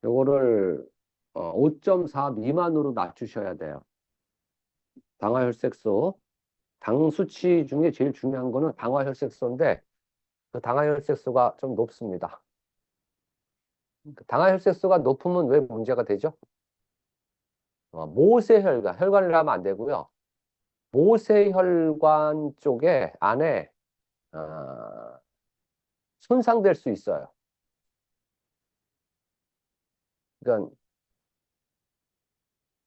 요거를 5.4 미만으로 낮추셔야 돼요. 당화혈색소. 당 수치 중에 제일 중요한 거는 당화혈색소인데 그 당화혈색소가 좀 높습니다. 그 당화혈색소가 높으면 왜 문제가 되죠? 모세혈관, 혈관을 하면 안 되고요. 모세혈관 쪽에 안에 어, 손상될 수 있어요. 그러니까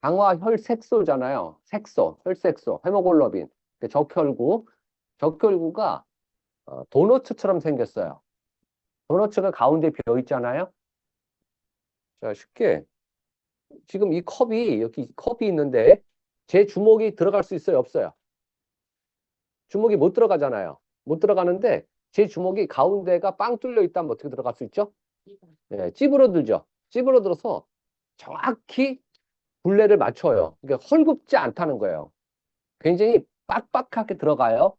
당화혈색소잖아요. 색소, 혈색소, 헤모글로빈, 그 적혈구. 적혈구가 도너츠처럼 생겼어요. 도너츠가 가운데 비어 있잖아요. 자, 쉽게 지금 이 컵이 여기 컵이 있는데 제 주먹이 들어갈 수 있어요, 없어요? 주먹이 못 들어가잖아요. 못 들어가는데 제 주먹이 가운데가 빵 뚫려 있다면 어떻게 들어갈 수 있죠? 예, 찌부러들죠. 찌부러들어서 정확히 굴레를 맞춰요. 그러니까 헐굽지 않다는 거예요. 굉장히 빡빡하게 들어가요.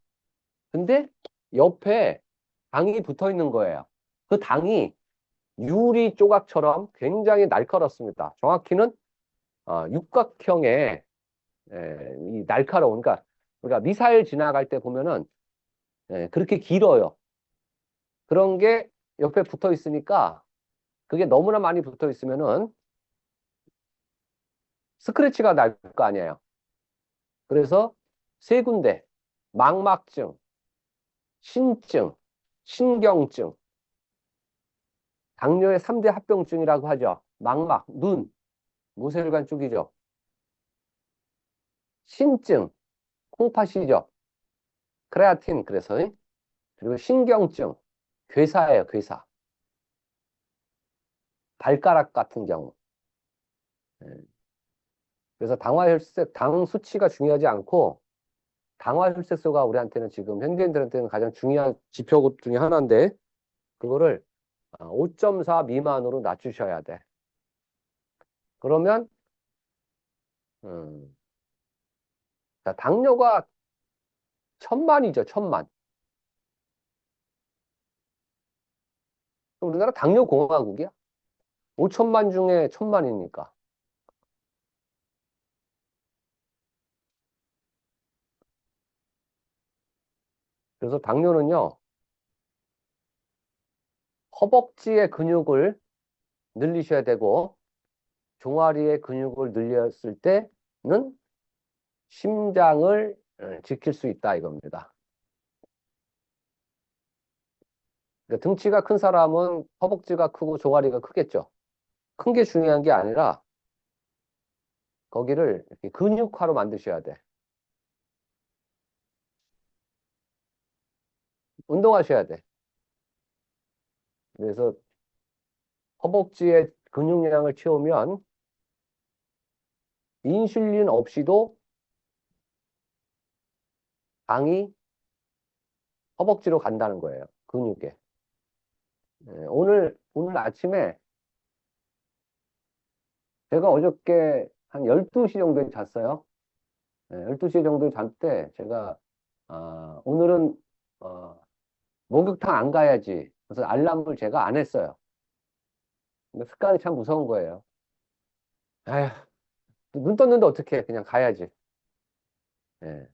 근데 옆에 당이 붙어 있는 거예요. 그 당이 유리 조각처럼 굉장히 날카롭습니다. 정확히는 육각형의 이 날카로운, 그러니까 우리가 미사일 지나갈 때 보면은 그렇게 길어요. 그런 게 옆에 붙어 있으니까 그게 너무나 많이 붙어 있으면은 스크래치가 날 거 아니에요. 그래서 세 군데, 망막증, 신증, 신경증, 당뇨의 3대 합병증이라고 하죠. 망막, 눈, 모세혈관 쪽이죠. 신증, 콩팥이죠. 크레아틴, 그래서. 그리고 신경증, 괴사예요, 괴사. 발가락 같은 경우. 예. 그래서 당화혈색, 당 수치가 중요하지 않고 당화혈색소가 우리한테는 지금 현대인들한테는 가장 중요한 지표 중에 하나인데 그거를 5.4 미만으로 낮추셔야 돼. 그러면 음, 자, 당뇨가 천만이죠, 천만. 우리나라 당뇨 공화국이야. 5천만 중에 천만이니까. 그래서 당뇨는요, 허벅지의 근육을 늘리셔야 되고 종아리의 근육을 늘렸을 때는 심장을 지킬 수 있다 이겁니다. 그러니까 등치가 큰 사람은 허벅지가 크고 종아리가 크겠죠. 큰 게 중요한 게 아니라 거기를 이렇게 근육화로 만드셔야 돼. 운동하셔야 돼. 그래서 허벅지에 근육량을 채우면 인슐린 없이도 당이 허벅지로 간다는 거예요. 근육에. 오늘 아침에 제가 어저께 한 12시 정도에 잤어요. 12시 정도에 잘 때 제가 오늘은 어, 목욕탕 안 가야지. 그래서 알람을 제가 안 했어요. 근데 습관이 참 무서운 거예요. 에휴, 눈 떴는데 어떡해. 그냥 가야지. 예.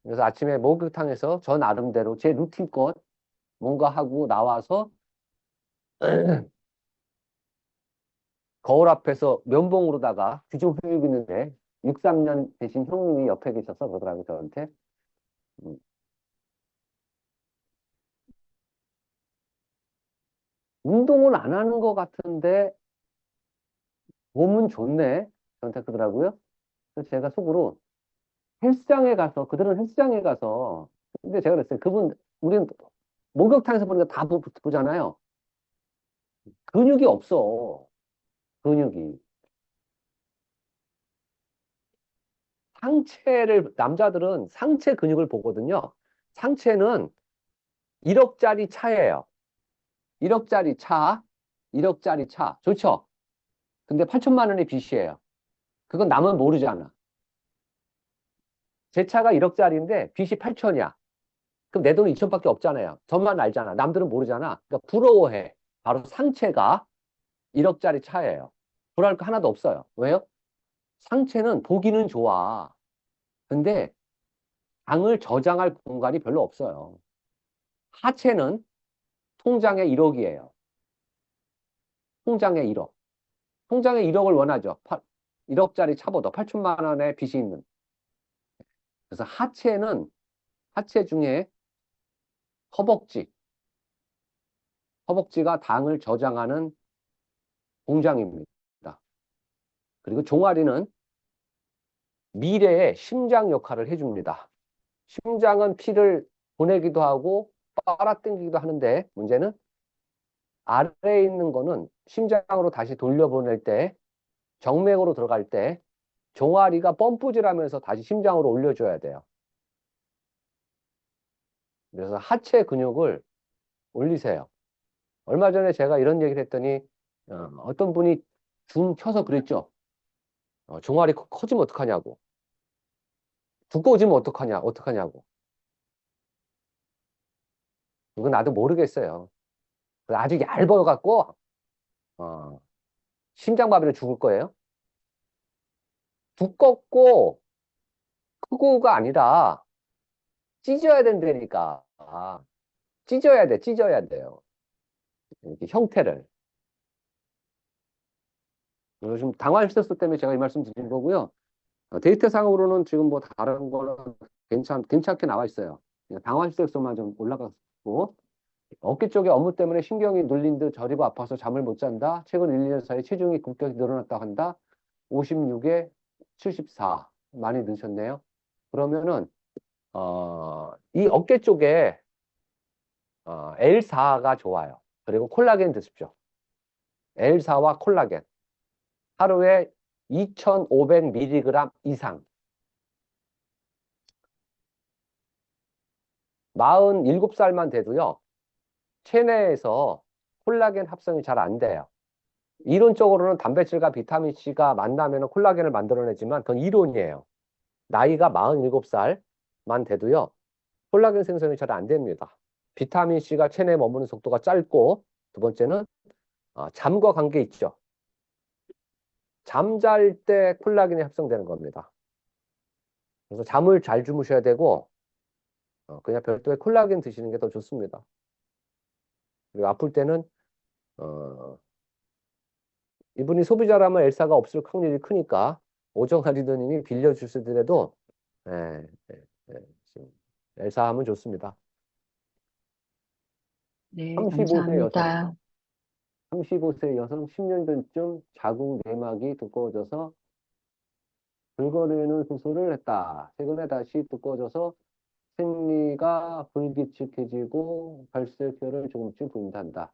그래서 아침에 목욕탕에서 저 나름대로 제 루틴껏 뭔가 하고 나와서 거울 앞에서 면봉으로다가 뒤좀 흘리고 있는데 63년 되신 형님이 옆에 계셔서 그러더라고요, 저한테. 음, 운동을 안 하는 것 같은데 몸은 좋네. 저한테 그러더라고요. 그래서 제가 속으로 헬스장에 가서, 그들은 헬스장에 가서, 근데 제가 그랬어요. 우리는 목욕탕에서 보니까 다 보잖아요. 근육이 없어. 근육이. 남자들은 상체 근육을 보거든요. 상체는 1억짜리 차예요. 1억짜리 차, 1억짜리 차. 좋죠? 근데 8천만 원의 빚이에요. 그건 남은 모르잖아. 제 차가 1억짜리인데 빚이 8천이야. 그럼 내 돈은 2천밖에 없잖아요. 저만 알잖아. 남들은 모르잖아. 그러니까 부러워해. 바로 상체가 1억짜리 차예요. 불안할 거 하나도 없어요. 왜요? 상체는 보기는 좋아. 근데 당을 저장할 공간이 별로 없어요. 하체는 통장에 1억이에요. 통장에 1억. 통장에 1억을 원하죠. 1억짜리 차보다 8천만 원의 빚이 있는. 그래서 하체 중에 허벅지, 허벅지가 당을 저장하는 공장입니다. 그리고 종아리는 미래의 심장 역할을 해줍니다. 심장은 피를 보내기도 하고 빨아당기기도 하는데 문제는 아래에 있는 거는 심장으로 다시 돌려보낼 때 정맥으로 들어갈 때 종아리가 펌프질하면서 다시 심장으로 올려줘야 돼요. 그래서 하체 근육을 올리세요. 얼마 전에 제가 이런 얘기를 했더니 어떤 분이 줌 켜서 그랬죠. 종아리 커지면 어떡하냐고. 두꺼워지면 어떡하냐고. 이건 나도 모르겠어요. 아주 얇아갖고 어, 심장마비로 죽을 거예요. 두껍고 크고가 아니라 찢어야 된다니까. 찢어야 돼요. 이렇게 형태를. 요즘 당황 스트레스 때문에 제가 이 말씀 드린 거고요. 데이터상으로는 지금 뭐 다른 거는 괜찮게 나와 있어요. 당황 스트레스만 좀 올라갔고, 어깨 쪽에 업무 때문에 신경이 눌린 듯 저리고 아파서 잠을 못 잔다. 최근 1, 2년 사이 체중이 급격히 늘어났다 한다. 56에 74. 많이 늦으셨네요. 그러면은, 이 어깨 쪽에 L4가 좋아요. 그리고 콜라겐 드십시오. L4와 콜라겐. 하루에 2,500mg 이상. 47살만 돼도요, 체내에서 콜라겐 합성이 잘 안 돼요. 이론적으로는 단백질과 비타민C가 만나면 콜라겐을 만들어내지만 그건 이론이에요. 나이가 47살만 돼도요, 콜라겐 생성이 잘 안 됩니다. 비타민C가 체내에 머무는 속도가 짧고, 두 번째는 잠과 관계 있죠. 잠잘 때 콜라겐이 합성되는 겁니다. 그래서 잠을 잘 주무셔야 되고, 그냥 별도의 콜라겐 드시는 게 더 좋습니다. 그리고 아플 때는, 이분이 소비자라면 엘사가 없을 확률이 크니까, 오정환 리더님이 빌려주시더라도, 예, 예, 예, 엘사 하면 좋습니다. 네, 35세 여성, 감사합니다. 35세 여성 10년 전쯤 자궁 내막이 두꺼워져서 긁어내는 수술을 했다. 최근에 다시 두꺼워져서 생리가 불규칙해지고 발색혈을 조금씩 보인단다.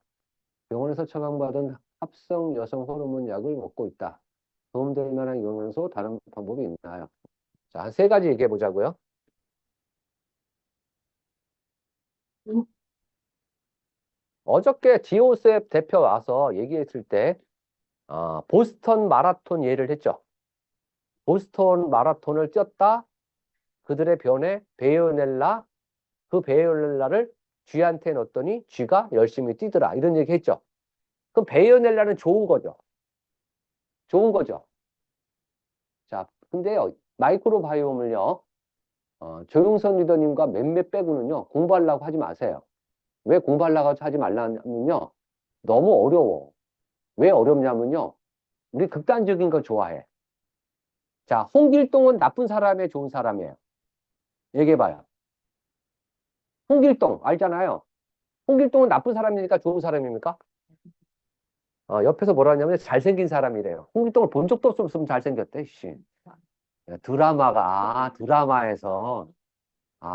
병원에서 처방받은 합성 여성 호르몬 약을 먹고 있다. 도움될 만한 영양소 다른 방법이 있나요? 자, 한 세 가지 얘기해 보자고요. 어저께 지오셉 대표 와서 얘기했을 때 보스턴 마라톤 예를 했죠. 보스턴 마라톤을 뛰었다. 그들의 변에 베이오넬라, 그 베이오넬라를 쥐한테 넣었더니 쥐가 열심히 뛰더라. 이런 얘기 했죠. 그럼 베이오넬라는 좋은 거죠. 좋은 거죠. 자, 근데요, 마이크로바이옴을요, 조용선 리더님과 몇몇 빼고는요, 공부하려고 하지 마세요. 왜 공부하려고 하지 말라면요, 너무 어려워. 왜 어렵냐면요, 우리 극단적인 거 좋아해. 자, 홍길동은 나쁜 사람이에요, 좋은 사람이에요? 얘기해봐요. 홍길동, 알잖아요. 홍길동은 나쁜 사람이니까 좋은 사람입니까? 옆에서 뭐라 하냐면 잘생긴 사람이래요. 홍길동을 본 적도 없으면 잘생겼대, 씨. 드라마에서.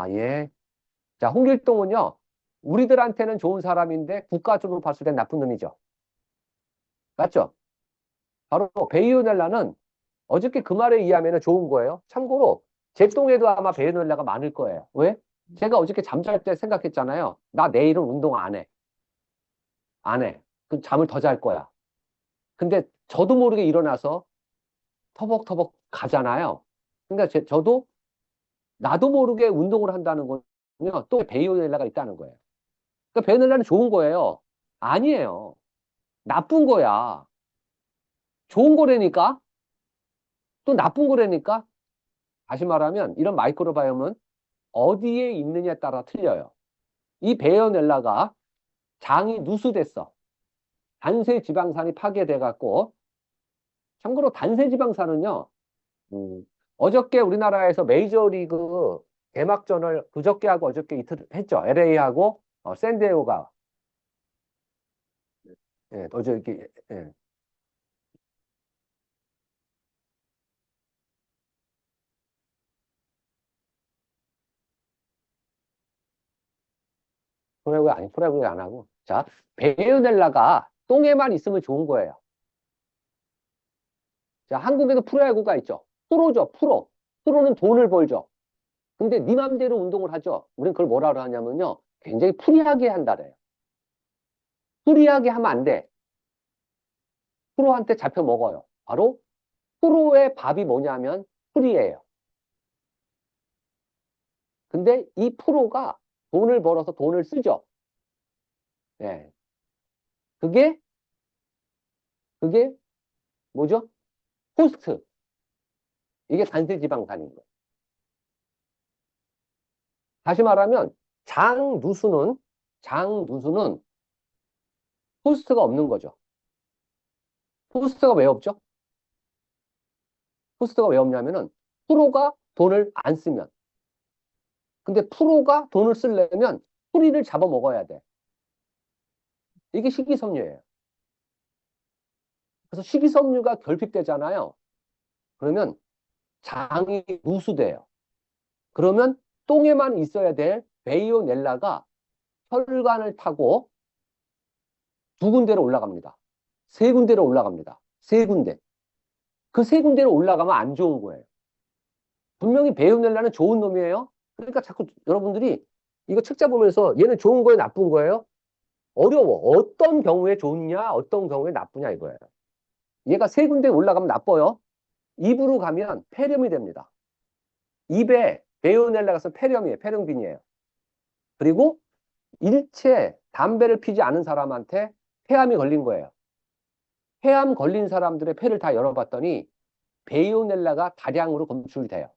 예. 자, 홍길동은요, 우리들한테는 좋은 사람인데 국가적으로 봤을 땐 나쁜 놈이죠. 맞죠? 바로 베이오넬라는 어저께 그 말에 의하면 좋은 거예요. 참고로 제 똥에도 아마 베이오넬라가 많을 거예요. 왜? 제가 어저께 잠잘 때 생각했잖아요. 나 내일은 운동 안 해. 안 해. 그 잠을 더 잘 거야. 근데 저도 모르게 일어나서 터벅터벅 가잖아요. 그러니까 저도 나도 모르게 운동을 한다는 거는요. 또 베이오넬라가 있다는 거예요. 그러니까 베이오넬라는 좋은 거예요. 아니에요. 나쁜 거야. 좋은 거라니까? 또 나쁜 거라니까? 다시 말하면 이런 마이크로바이옴은 어디에 있느냐에 따라 틀려요. 이 베이오넬라가 장이 누수됐어. 단세 지방산이 파괴돼 갖고, 참고로 단세 지방산은요, 어저께 우리나라에서 메이저리그 개막전을 그저께 하고 어저께 이틀 했죠. LA하고 샌디에고가. 예, 어저께, 예. 프로야구 아니, 프로야구 안 하고. 자, 베이오넬라가 똥에만 있으면 좋은 거예요. 자, 한국에도 프로야구가 있죠. 프로죠, 프로. 프로는 돈을 벌죠. 근데 네 맘대로 운동을 하죠. 우린 그걸 뭐라 하냐면요. 굉장히 프리하게 한다래요. 프리하게 하면 안 돼. 프로한테 잡혀 먹어요. 바로 프로의 밥이 뭐냐면 프리예요. 근데 이 프로가 돈을 벌어서 돈을 쓰죠. 예. 그게, 그게 뭐죠? 코스트. 이게 단세지방산인 거예요. 다시 말하면 장 누수는 코스트가 없는 거죠. 코스트가 왜 없죠? 코스트가 왜 없냐면은 프로가 돈을 안 쓰면. 근데 프로가 돈을 쓰려면 프리를 잡아먹어야 돼. 이게 식이섬유예요. 그래서 식이섬유가 결핍되잖아요. 그러면 장이 누수돼요. 그러면 똥에만 있어야 될 베이오넬라가 혈관을 타고 두 군데로 올라갑니다. 세 군데로 올라갑니다. 세 군데. 그 세 군데로 올라가면 안 좋은 거예요. 분명히 베이오넬라는 좋은 놈이에요. 그러니까 자꾸 여러분들이 이거 책자 보면서 얘는 좋은 거예요, 나쁜 거예요? 어려워. 어떤 경우에 좋냐, 어떤 경우에 나쁘냐 이거예요. 얘가 세 군데 올라가면 나빠요. 입으로 가면 폐렴이 됩니다. 입에 베이오넬라가 서 폐렴이에요. 폐렴균이에요. 그리고 일체 담배를 피지 않은 사람한테 폐암이 걸린 거예요. 폐암 걸린 사람들의 폐를 다 열어봤더니 베이오넬라가 다량으로 검출이 돼요.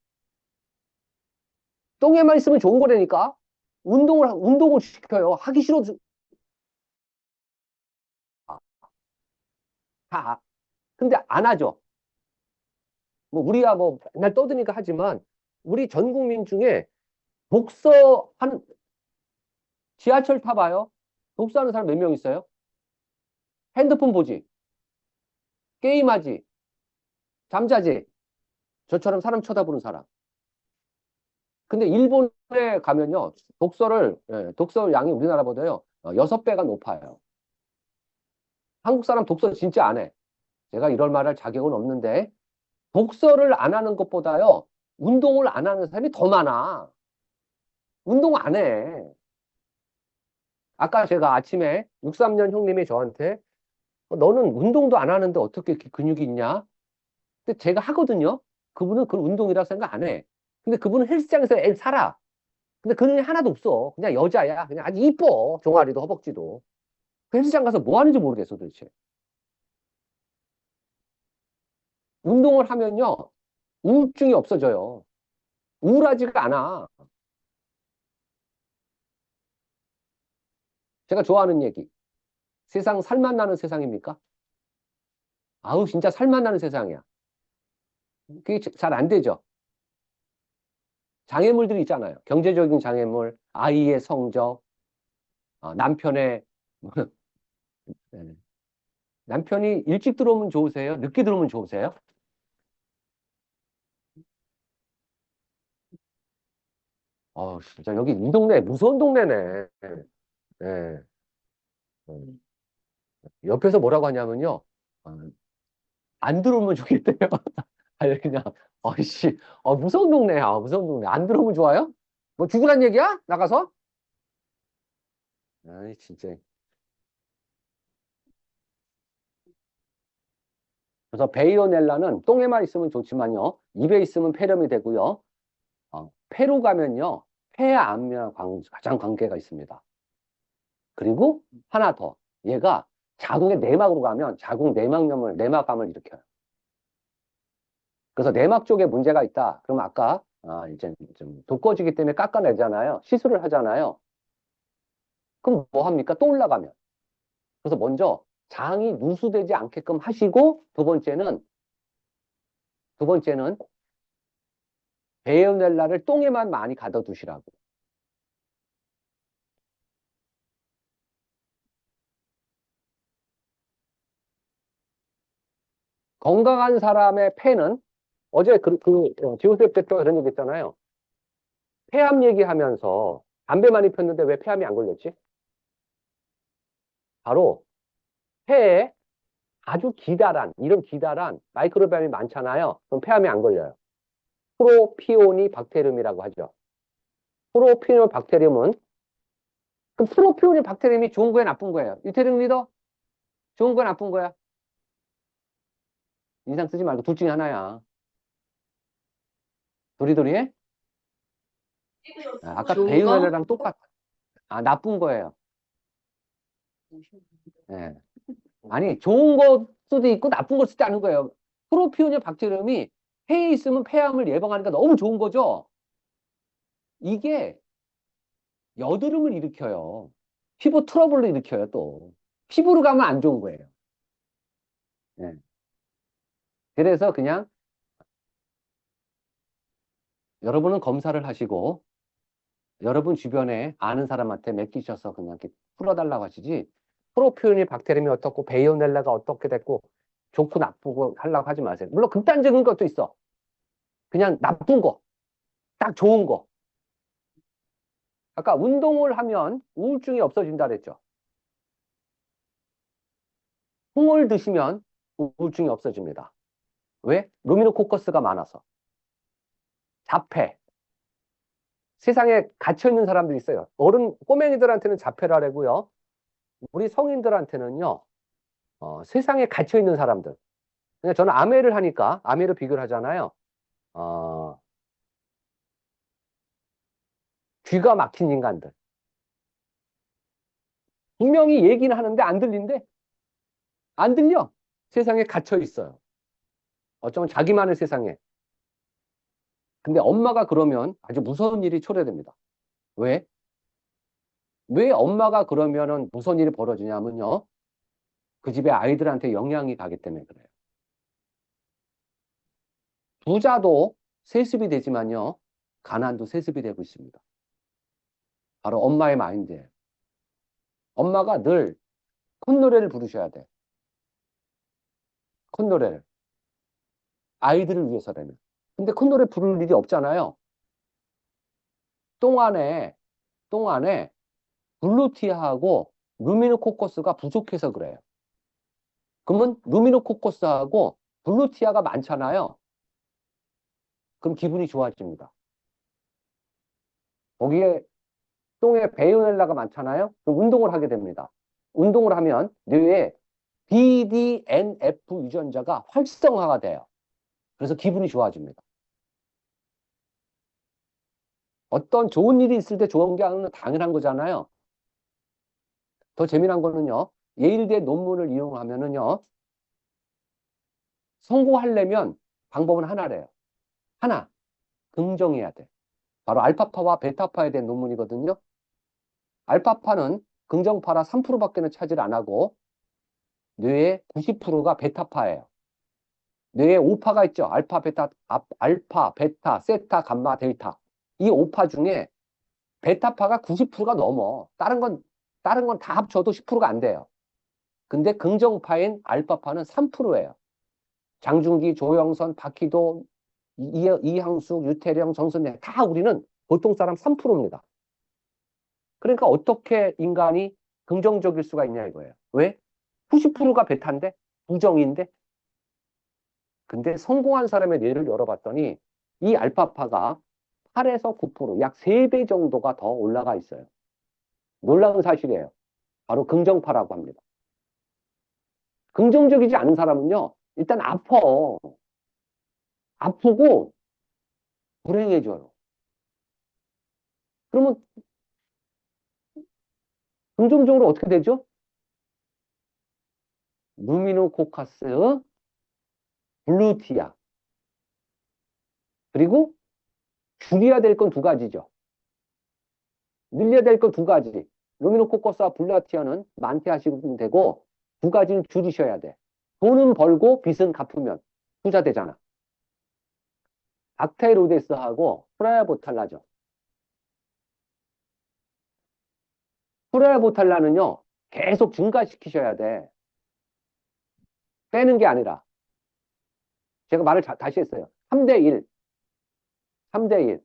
똥에만 있으면 좋은 거라니까. 운동을 시켜요. 하기 싫어도. 다. 근데 안 하죠. 뭐 우리야 뭐 맨날 떠드니까 하지만 우리 전 국민 중에 독서 한 지하철 타봐요. 독서하는 사람 몇 명 있어요? 핸드폰 보지, 게임하지, 잠자지. 저처럼 사람 쳐다보는 사람. 근데 일본에 가면요, 독서 양이 우리나라보다요, 6배가 높아요. 한국 사람 독서 진짜 안 해. 제가 이럴 말할 자격은 없는데, 독서를 안 하는 것보다요, 운동을 안 하는 사람이 더 많아. 운동 안 해. 아까 제가 아침에 63년 형님이 저한테, 너는 운동도 안 하는데 어떻게 이렇게 근육이 있냐? 근데 제가 하거든요. 그분은 그걸 운동이라 생각 안 해. 근데 그분은 헬스장에서 애 살아. 근데 근육이 하나도 없어. 그냥 여자야. 그냥 아주 이뻐. 종아리도 허벅지도. 그 헬스장 가서 뭐 하는지 모르겠어, 도대체. 운동을 하면요. 우울증이 없어져요. 우울하지가 않아. 제가 좋아하는 얘기. 세상 살맛 나는 세상입니까? 아우, 진짜 살맛 나는 세상이야. 그게 잘 안 되죠. 장애물들이 있잖아요. 경제적인 장애물, 아이의 성적, 남편의, 네. 남편이 일찍 들어오면 좋으세요? 늦게 들어오면 좋으세요? 진짜 여기 이 동네 무서운 동네네. 예. 음. 옆에서 뭐라고 하냐면요. 어, 안 들어오면 좋겠대요. 아니, 그냥, 어이씨, 무서운 동네야, 무서운 동네. 안 들어오면 좋아요? 뭐 죽으란 얘기야? 나가서? 아이, 진짜. 그래서 베이오넬라는 똥에만 있으면 좋지만요. 입에 있으면 폐렴이 되고요. 폐로 가면요. 폐암이랑 가장 관계가 있습니다. 그리고 하나 더. 얘가 자궁의 내막으로 가면 자궁 내막염을, 내막암을 일으켜요. 그래서 내막 쪽에 문제가 있다. 그럼 아까 이제 좀 두꺼워지기 때문에 깎아내잖아요. 시술을 하잖아요. 그럼 뭐 합니까? 또 올라가면. 그래서 먼저 장이 누수되지 않게끔 하시고 두 번째는 베요넬라를 똥에만 많이 가둬두시라고. 건강한 사람의 폐는 어제 지호셉 대표가 그런 얘기 했잖아요. 폐암 얘기하면서 담배 많이 폈는데 왜 폐암이 안 걸렸지? 바로 폐에 아주 이런 기다란 마이크로바이옴이 많잖아요. 그럼 폐암이 안 걸려요. 프로피오니 박테리움이라고 하죠. 프로피오니 박테리움은 그럼 프로피오니 박테리움이 좋은 거야, 나쁜 거예요? 유태령 리더? 좋은 거야, 나쁜 거야? 인상 쓰지 말고 둘 중에 하나야. 도리도리해? 아까 좋은 거? 배윤회랑 똑같아. 나쁜 거예요. 예. 아니, 좋은 걸 수도 있고 나쁜 걸 수도 않은 거예요. 프로피오니 박테리움이 폐에 있으면 폐암을 예방하니까 너무 좋은 거죠. 이게 여드름을 일으켜요. 피부 트러블을 일으켜요, 또. 피부로 가면 안 좋은 거예요. 예. 그래서 그냥 여러분은 검사를 하시고 여러분 주변에 아는 사람한테 맡기셔서 그냥 이렇게 풀어달라고 하시지 프로피오니 박테리움이 어떻고 베이오넬라가 어떻게 됐고 좋고 나쁘고 하려고 하지 마세요. 물론 극단적인 것도 있어. 그냥 나쁜 거, 딱 좋은 거. 아까 운동을 하면 우울증이 없어진다 그랬죠. 콩을 드시면 우울증이 없어집니다. 왜? 루미노코커스가 많아서. 자폐. 세상에 갇혀있는 사람들이 있어요. 꼬맹이들한테는 자폐라고요. 우리 성인들한테는요, 세상에 갇혀있는 사람들. 그냥 저는 아메를 하니까, 아메를 비교를 하잖아요. 어, 귀가 막힌 인간들. 분명히 얘기는 하는데 안 들린대? 안 들려. 세상에 갇혀있어요. 어쩌면 자기만의 세상에. 근데 엄마가 그러면 아주 무서운 일이 초래됩니다. 왜? 왜 엄마가 그러면은 무서운 일이 벌어지냐면요. 그 집에 아이들한테 영향이 가기 때문에 그래요. 부자도 세습이 되지만요. 가난도 세습이 되고 있습니다. 바로 엄마의 마인드예요. 엄마가 늘 콧노래를 부르셔야 돼. 콧노래를. 아이들을 위해서라면. 근데 콧노래 부를 일이 없잖아요. 똥 안에 글루티아하고 루미노코커스가 부족해서 그래요. 그러면 루미노코커스하고 글루티아가 많잖아요. 그럼 기분이 좋아집니다. 거기에 똥에 베이오넬라가 많잖아요. 그럼 운동을 하게 됩니다. 운동을 하면 뇌에 BDNF 유전자가 활성화가 돼요. 그래서 기분이 좋아집니다. 어떤 좋은 일이 있을 때 좋은 게 아니라 당연한 거잖아요. 더 재미난 거는요. 예일대 논문을 이용하면은요. 성공하려면 방법은 하나래요. 하나, 긍정해야 돼. 바로 알파파와 베타파에 대한 논문이거든요. 알파파는 긍정파라 3%밖에는 차지를 안 하고 뇌의 90%가 베타파예요. 뇌에 5파가 있죠. 알파, 베타, 세타, 감마, 델타. 이 5파 중에 베타파가 90%가 넘어. 다른 건 다 합쳐도 10%가 안 돼요. 근데 긍정파인 알파파는 3%예요. 장준기, 조영선, 박희도, 이항숙, 유태령, 정선생 다 우리는 보통 사람 3%입니다. 그러니까 어떻게 인간이 긍정적일 수가 있냐 이거예요. 왜? 90%가 베타인데 부정인데 근데 성공한 사람의 뇌를 열어봤더니 이 알파파가 8에서 9%, 약 3배 정도가 더 올라가 있어요. 놀라운 사실이에요. 바로 긍정파라고 합니다. 긍정적이지 않은 사람은요, 일단 아프고 불행해져요. 그러면 긍정적으로 어떻게 되죠? 루미노코카스, 블루티아. 그리고 줄여야 될 건 두 가지죠. 늘려야 될 건 두 가지. 루미노코커스와 블루아티아는 많게 하시면 되고 두 가지는 줄이셔야 돼. 돈은 벌고 빚은 갚으면 부자 되잖아. 박테로데스하고 프라야보탈라죠. 프라야보탈라는요, 계속 증가시키셔야 돼. 빼는 게 아니라. 제가 말을 다시 했어요. 3대 1. 3대 1.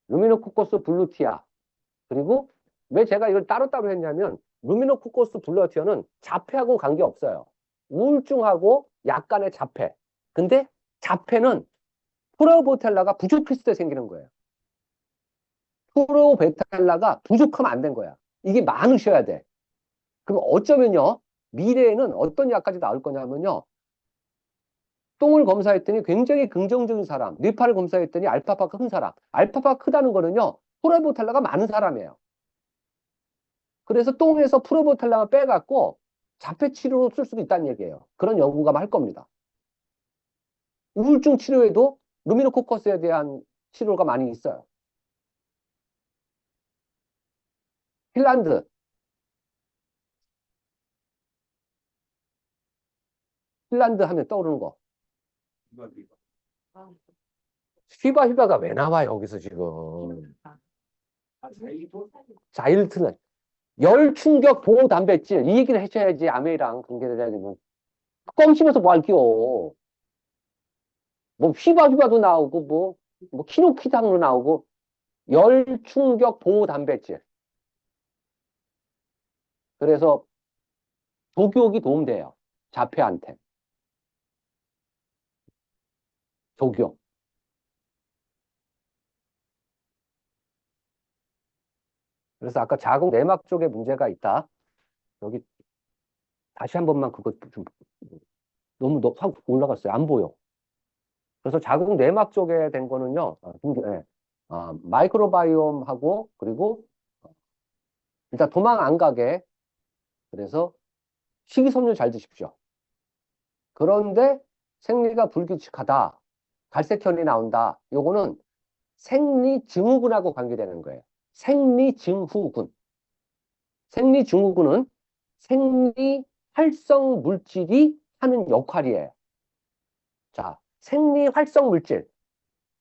루미노코커스 블루티아. 그리고 왜 제가 이걸 따로따로 했냐면 루미노코커스 블루티아는 자폐하고 관계없어요. 우울증하고 약간의 자폐. 근데 자폐는 프로보텔라가 부족했을 때 생기는 거예요. 프로베탈라가 부족하면 안 된 거야. 이게 많으셔야 돼. 그럼 어쩌면요. 미래에는 어떤 약까지 나올 거냐면요. 똥을 검사했더니 굉장히 긍정적인 사람, 뇌파를 검사했더니 알파파가 큰 사람. 알파파가 크다는 거는요. 프로보텔라가 많은 사람이에요. 그래서 똥에서 프로보텔라만 빼갖고 자폐 치료로 쓸 수도 있다는 얘기예요. 그런 연구가 할 겁니다. 우울증 치료에도 루미노코커스에 대한 치료가 많이 있어요. 핀란드. 핀란드 하면 떠오르는 거. 휘바휘바가 왜 나와 여기서 지금. 자일트는 열충격 보호 단백질 이 얘기를 해줘야지. 아메이랑 관계를 해야 되면 껌 씹어서 뭐 할게요. 뭐 휘바휘바도 나오고 뭐 키노키당도 나오고. 열충격 보호 단백질. 그래서 독욕이 도움돼요. 자폐한테. 독욕. 그래서 아까 자궁 내막 쪽에 문제가 있다. 여기 다시 한 번만 그거 좀 너무 확 올라갔어요. 안 보여. 그래서 자궁 내막 쪽에 된 거는요. 예. 마이크로바이옴하고 그리고 일단 도망 안 가게. 그래서 식이섬유 잘 드십시오. 그런데 생리가 불규칙하다. 갈색현이 나온다. 요거는 생리증후군하고 관계되는 거예요. 생리증후군. 생리증후군은 생리 활성 물질이 하는 역할이에요. 자, 생리 활성 물질.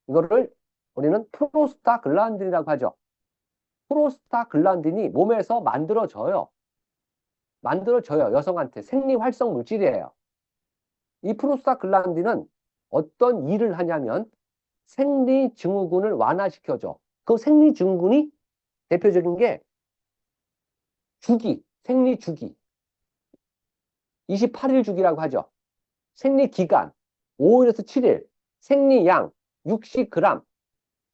이거를 우리는 프로스타글란딘이라고 하죠. 프로스타글란딘이 몸에서 만들어져요. 여성한테 생리 활성 물질이에요. 이 프로스타글란딘은 어떤 일을 하냐면 생리증후군을 완화시켜줘. 그 생리증후군이 대표적인 게 주기, 생리주기. 28일 주기라고 하죠. 생리기간, 5일에서 7일. 생리양, 60g.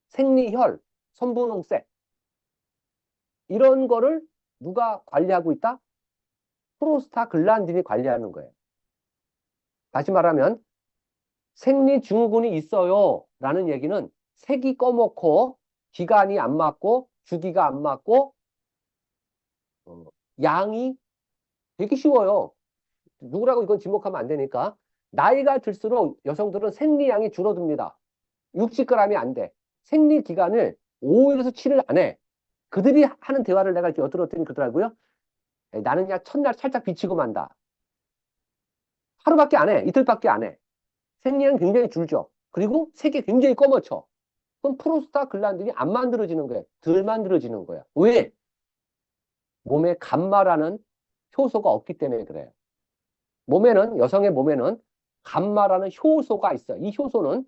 생리혈, 선분홍색. 이런 거를 누가 관리하고 있다? 프로스타글란딘이 관리하는 거예요. 다시 말하면 생리증후군이 있어요 라는 얘기는 색이 꺼먹고 기간이 안 맞고 주기가 안 맞고 양이 되게 쉬워요. 누구라고 이건 지목하면 안 되니까. 나이가 들수록 여성들은 생리양이 줄어듭니다. 60g이 안 돼. 생리기간을 5일에서 7일 안 해. 그들이 하는 대화를 내가 이렇게 엿들었더니 그러더라고요. 나는 그냥 첫날 살짝 비치고 만다. 하루밖에 안 해. 이틀밖에 안 해. 생리양 굉장히 줄죠. 그리고 색이 굉장히 검어져. 그럼 프로스타글란딘이 안 만들어지는 거예요. 덜 만들어지는 거예요. 왜? 몸에 감마라는 효소가 없기 때문에 그래요. 여성의 몸에는 감마라는 효소가 있어요. 이 효소는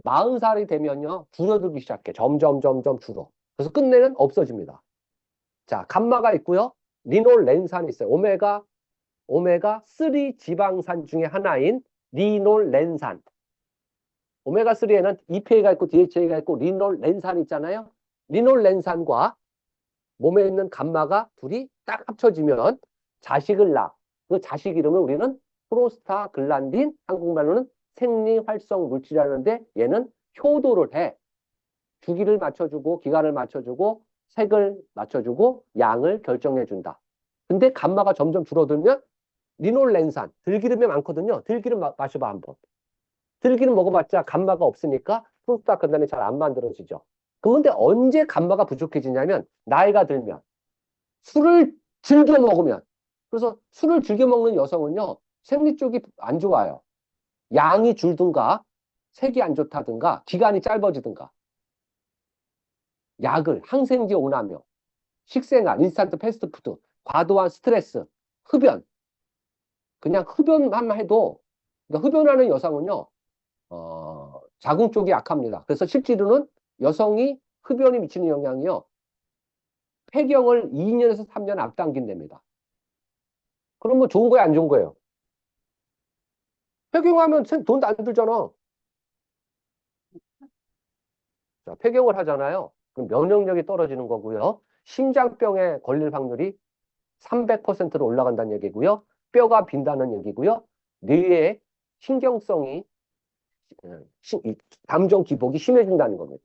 40살이 되면요, 줄어들기 시작해. 점점 줄어. 그래서 끝내는 없어집니다. 자, 감마가 있고요. 리놀렌산이 있어요. 오메가3 지방산 중에 하나인 리놀렌산. 오메가3에는 EPA가 있고 DHA가 있고 리놀렌산이 있잖아요. 리놀렌산과 몸에 있는 감마가 둘이 딱 합쳐지면 자식을 낳아. 그 자식 이름을 우리는 프로스타글란딘, 한국말로는 생리활성 물질이라는데 얘는 효도를 해. 주기를 맞춰주고 기간을 맞춰주고 색을 맞춰주고 양을 결정해준다. 근데 감마가 점점 줄어들면 리놀렌산, 들기름에 많거든요. 들기름 마셔봐 한번. 들기름 먹어봤자 감마가 없으니까 프로스타글란딘이 잘 안 만들어지죠. 그런데 언제 감마가 부족해지냐면 나이가 들면 술을 즐겨 먹으면 그래서 술을 즐겨 먹는 여성은요 생리 쪽이 안 좋아요. 양이 줄든가 색이 안 좋다든가 기간이 짧아지든가 약을 항생제 오나며 식생활, 인스턴트 패스트푸드, 과도한 스트레스, 흡연 그냥 흡연만 해도 그러니까 흡연하는 여성은요 자궁 쪽이 약합니다. 그래서 실제로는 여성이 흡연이 미치는 영향이요 폐경을 2년에서 3년 앞당긴답니다. 그럼 뭐 좋은 거야 안 좋은 거예요? 폐경하면 돈 안 들잖아. 자, 폐경을 하잖아요. 그럼 면역력이 떨어지는 거고요. 심장병에 걸릴 확률이 300%로 올라간다는 얘기고요. 뼈가 빈다는 얘기고요. 뇌의 신경성이 감정 기복이 심해진다는 겁니다.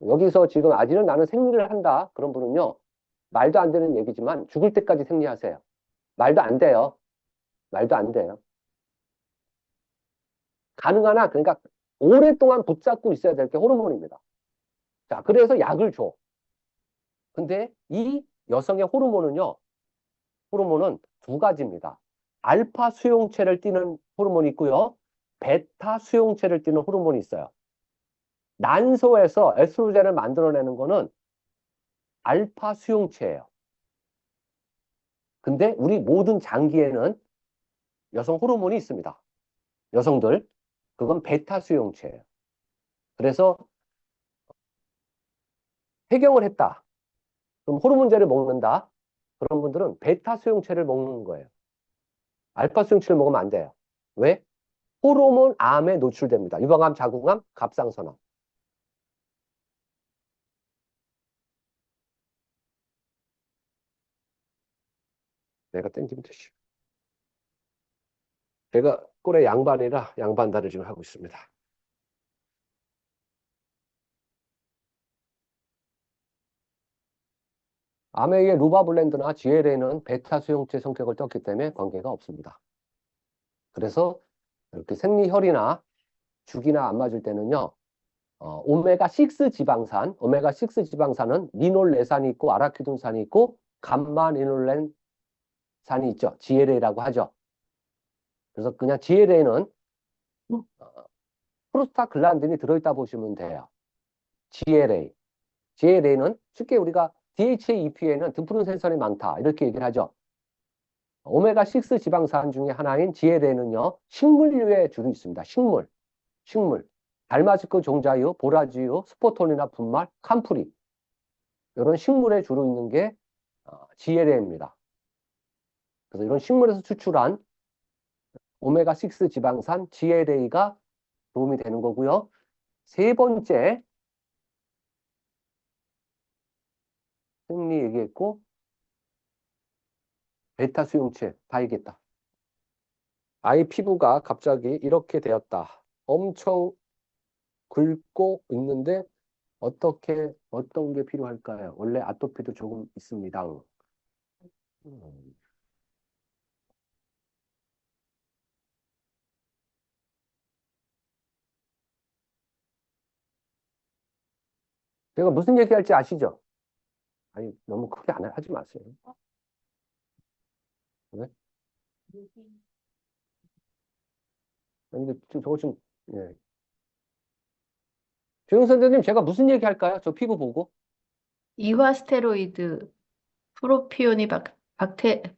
여기서 지금 아직은 나는 생리를 한다. 그런 분은요. 말도 안 되는 얘기지만 죽을 때까지 생리하세요. 말도 안 돼요. 말도 안 돼요. 가능하나 그러니까 오랫동안 붙잡고 있어야 될 게 호르몬입니다. 자, 그래서 약을 줘. 근데 이 여성의 호르몬은 두 가지입니다. 알파 수용체를 띠는 호르몬이 있고요. 베타 수용체를 띠는 호르몬이 있어요. 난소에서 에스트로겐을 만들어내는 거는 알파 수용체예요. 근데 우리 모든 장기에는 여성 호르몬이 있습니다. 여성들. 그건 베타 수용체예요. 그래서 폐경을 했다. 그럼 호르몬제를 먹는다. 그런 분들은 베타 수용체를 먹는 거예요. 알파 수용체를 먹으면 안 돼요. 왜? 호르몬 암에 노출됩니다. 유방암, 자궁암, 갑상선암. 내가 땡기면 되지. 제가 꼴의 양반이라 양반다를 지금 하고 있습니다. 암에 의해 루바블렌드나 GLA는 베타 수용체 성격을 떴기 때문에 관계가 없습니다. 그래서 이렇게 생리혈이나 주기나 안 맞을 때는요, 오메가6 지방산, 오메가6 지방산은 리놀레산이 있고 아라키돈산이 있고 감마리놀렌산이 있죠. GLA라고 하죠. 그래서 그냥 GLA는 프로스타글란딘이 들어있다 보시면 돼요. GLA. GLA는 쉽게 우리가 DHA, EPA는 등푸른 생선이 많다 이렇게 얘기를 하죠. 오메가6 지방산 중에 하나인 GLA는요. 식물류에 주로 있습니다. 식물. 달마스크 종자유, 보라지유, 스포톤이나 분말, 캄프리 이런 식물에 주로 있는 게 GLA입니다. 그래서 이런 식물에서 추출한 오메가6 지방산 GLA가 도움이 되는 거고요. 세 번째 생리 얘기했고 베타 수용체 다 얘기했다. 아이 피부가 갑자기 이렇게 되었다. 엄청 굵고 있는데 어떤 게 필요할까요? 원래 아토피도 조금 있습니다. 음. 제가 무슨 얘기할지 아시죠? 아니, 너무 크게 하지 마세요. 왜? 아니, 저거 좀, 예. 조영 선생님, 제가 무슨 얘기 할까요? 저 피부 보고. 이화 스테로이드,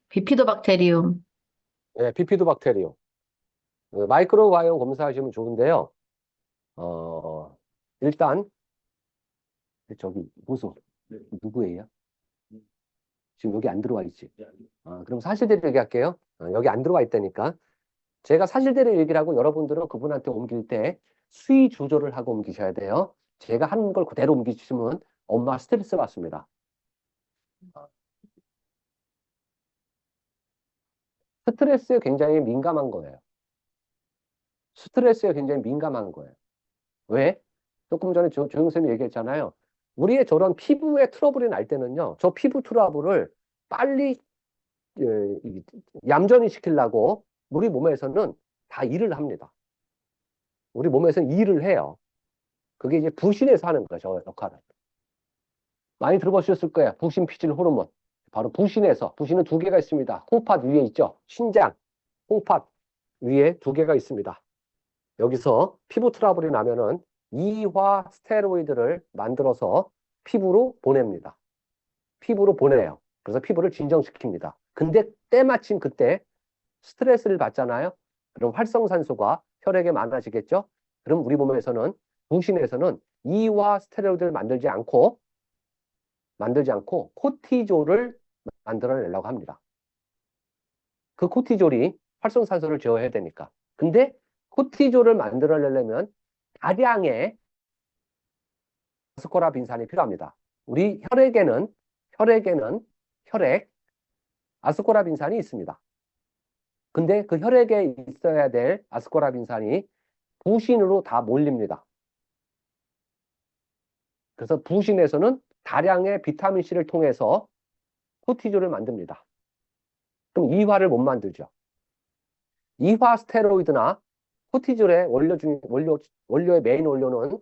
비피도박테리움. 예, 비피도박테리움. 마이크로바이옴 검사하시면 좋은데요. 일단, 저기, 보소. 누구예요? 지금 여기 안 들어와 있지? 그럼 사실대로 얘기할게요. 여기 안 들어와 있다니까. 제가 사실대로 얘기를 하고 여러분들은 그분한테 옮길 때 수위 조절을 하고 옮기셔야 돼요. 제가 하는 걸 그대로 옮기시면 엄마 스트레스 받습니다. 스트레스에 굉장히 민감한 거예요. 스트레스에 굉장히 민감한 거예요. 왜? 조금 전에 조영쌤이 얘기했잖아요. 우리의 저런 피부에 트러블이 날 때는요. 저 피부 트러블을 빨리 얌전히 시키려고 우리 몸에서는 다 일을 합니다. 우리 몸에서 일을 해요. 그게 이제 부신에서 하는 거죠, 저 역할을. 많이 들어보셨을 거예요. 부신 피질 호르몬. 바로 부신에서, 부신은 두 개가 있습니다. 콩팥 위에 있죠. 신장, 콩팥 위에 두 개가 있습니다. 여기서 피부 트러블이 나면은 이화 스테로이드를 만들어서 피부로 보냅니다. 피부로 보내요. 그래서 피부를 진정시킵니다. 근데 때마침 그때 스트레스를 받잖아요. 그럼 활성산소가 혈액에 많아지겠죠? 그럼 우리 몸에서는, 부신에서는 이화 스테로이드를 만들지 않고 코티졸을 만들어내려고 합니다. 그 코티졸이 활성산소를 제어해야 되니까. 근데 코티졸을 만들어내려면 다량의 아스코라빈산이 필요합니다. 우리 혈액, 아스코라빈산이 있습니다. 근데 그 혈액에 있어야 될 아스코라빈산이 부신으로 다 몰립니다. 그래서 부신에서는 다량의 비타민C를 통해서 코티졸을 만듭니다. 그럼 이화를 못 만들죠. 이화 스테로이드나 코티졸의 원료의 메인 원료는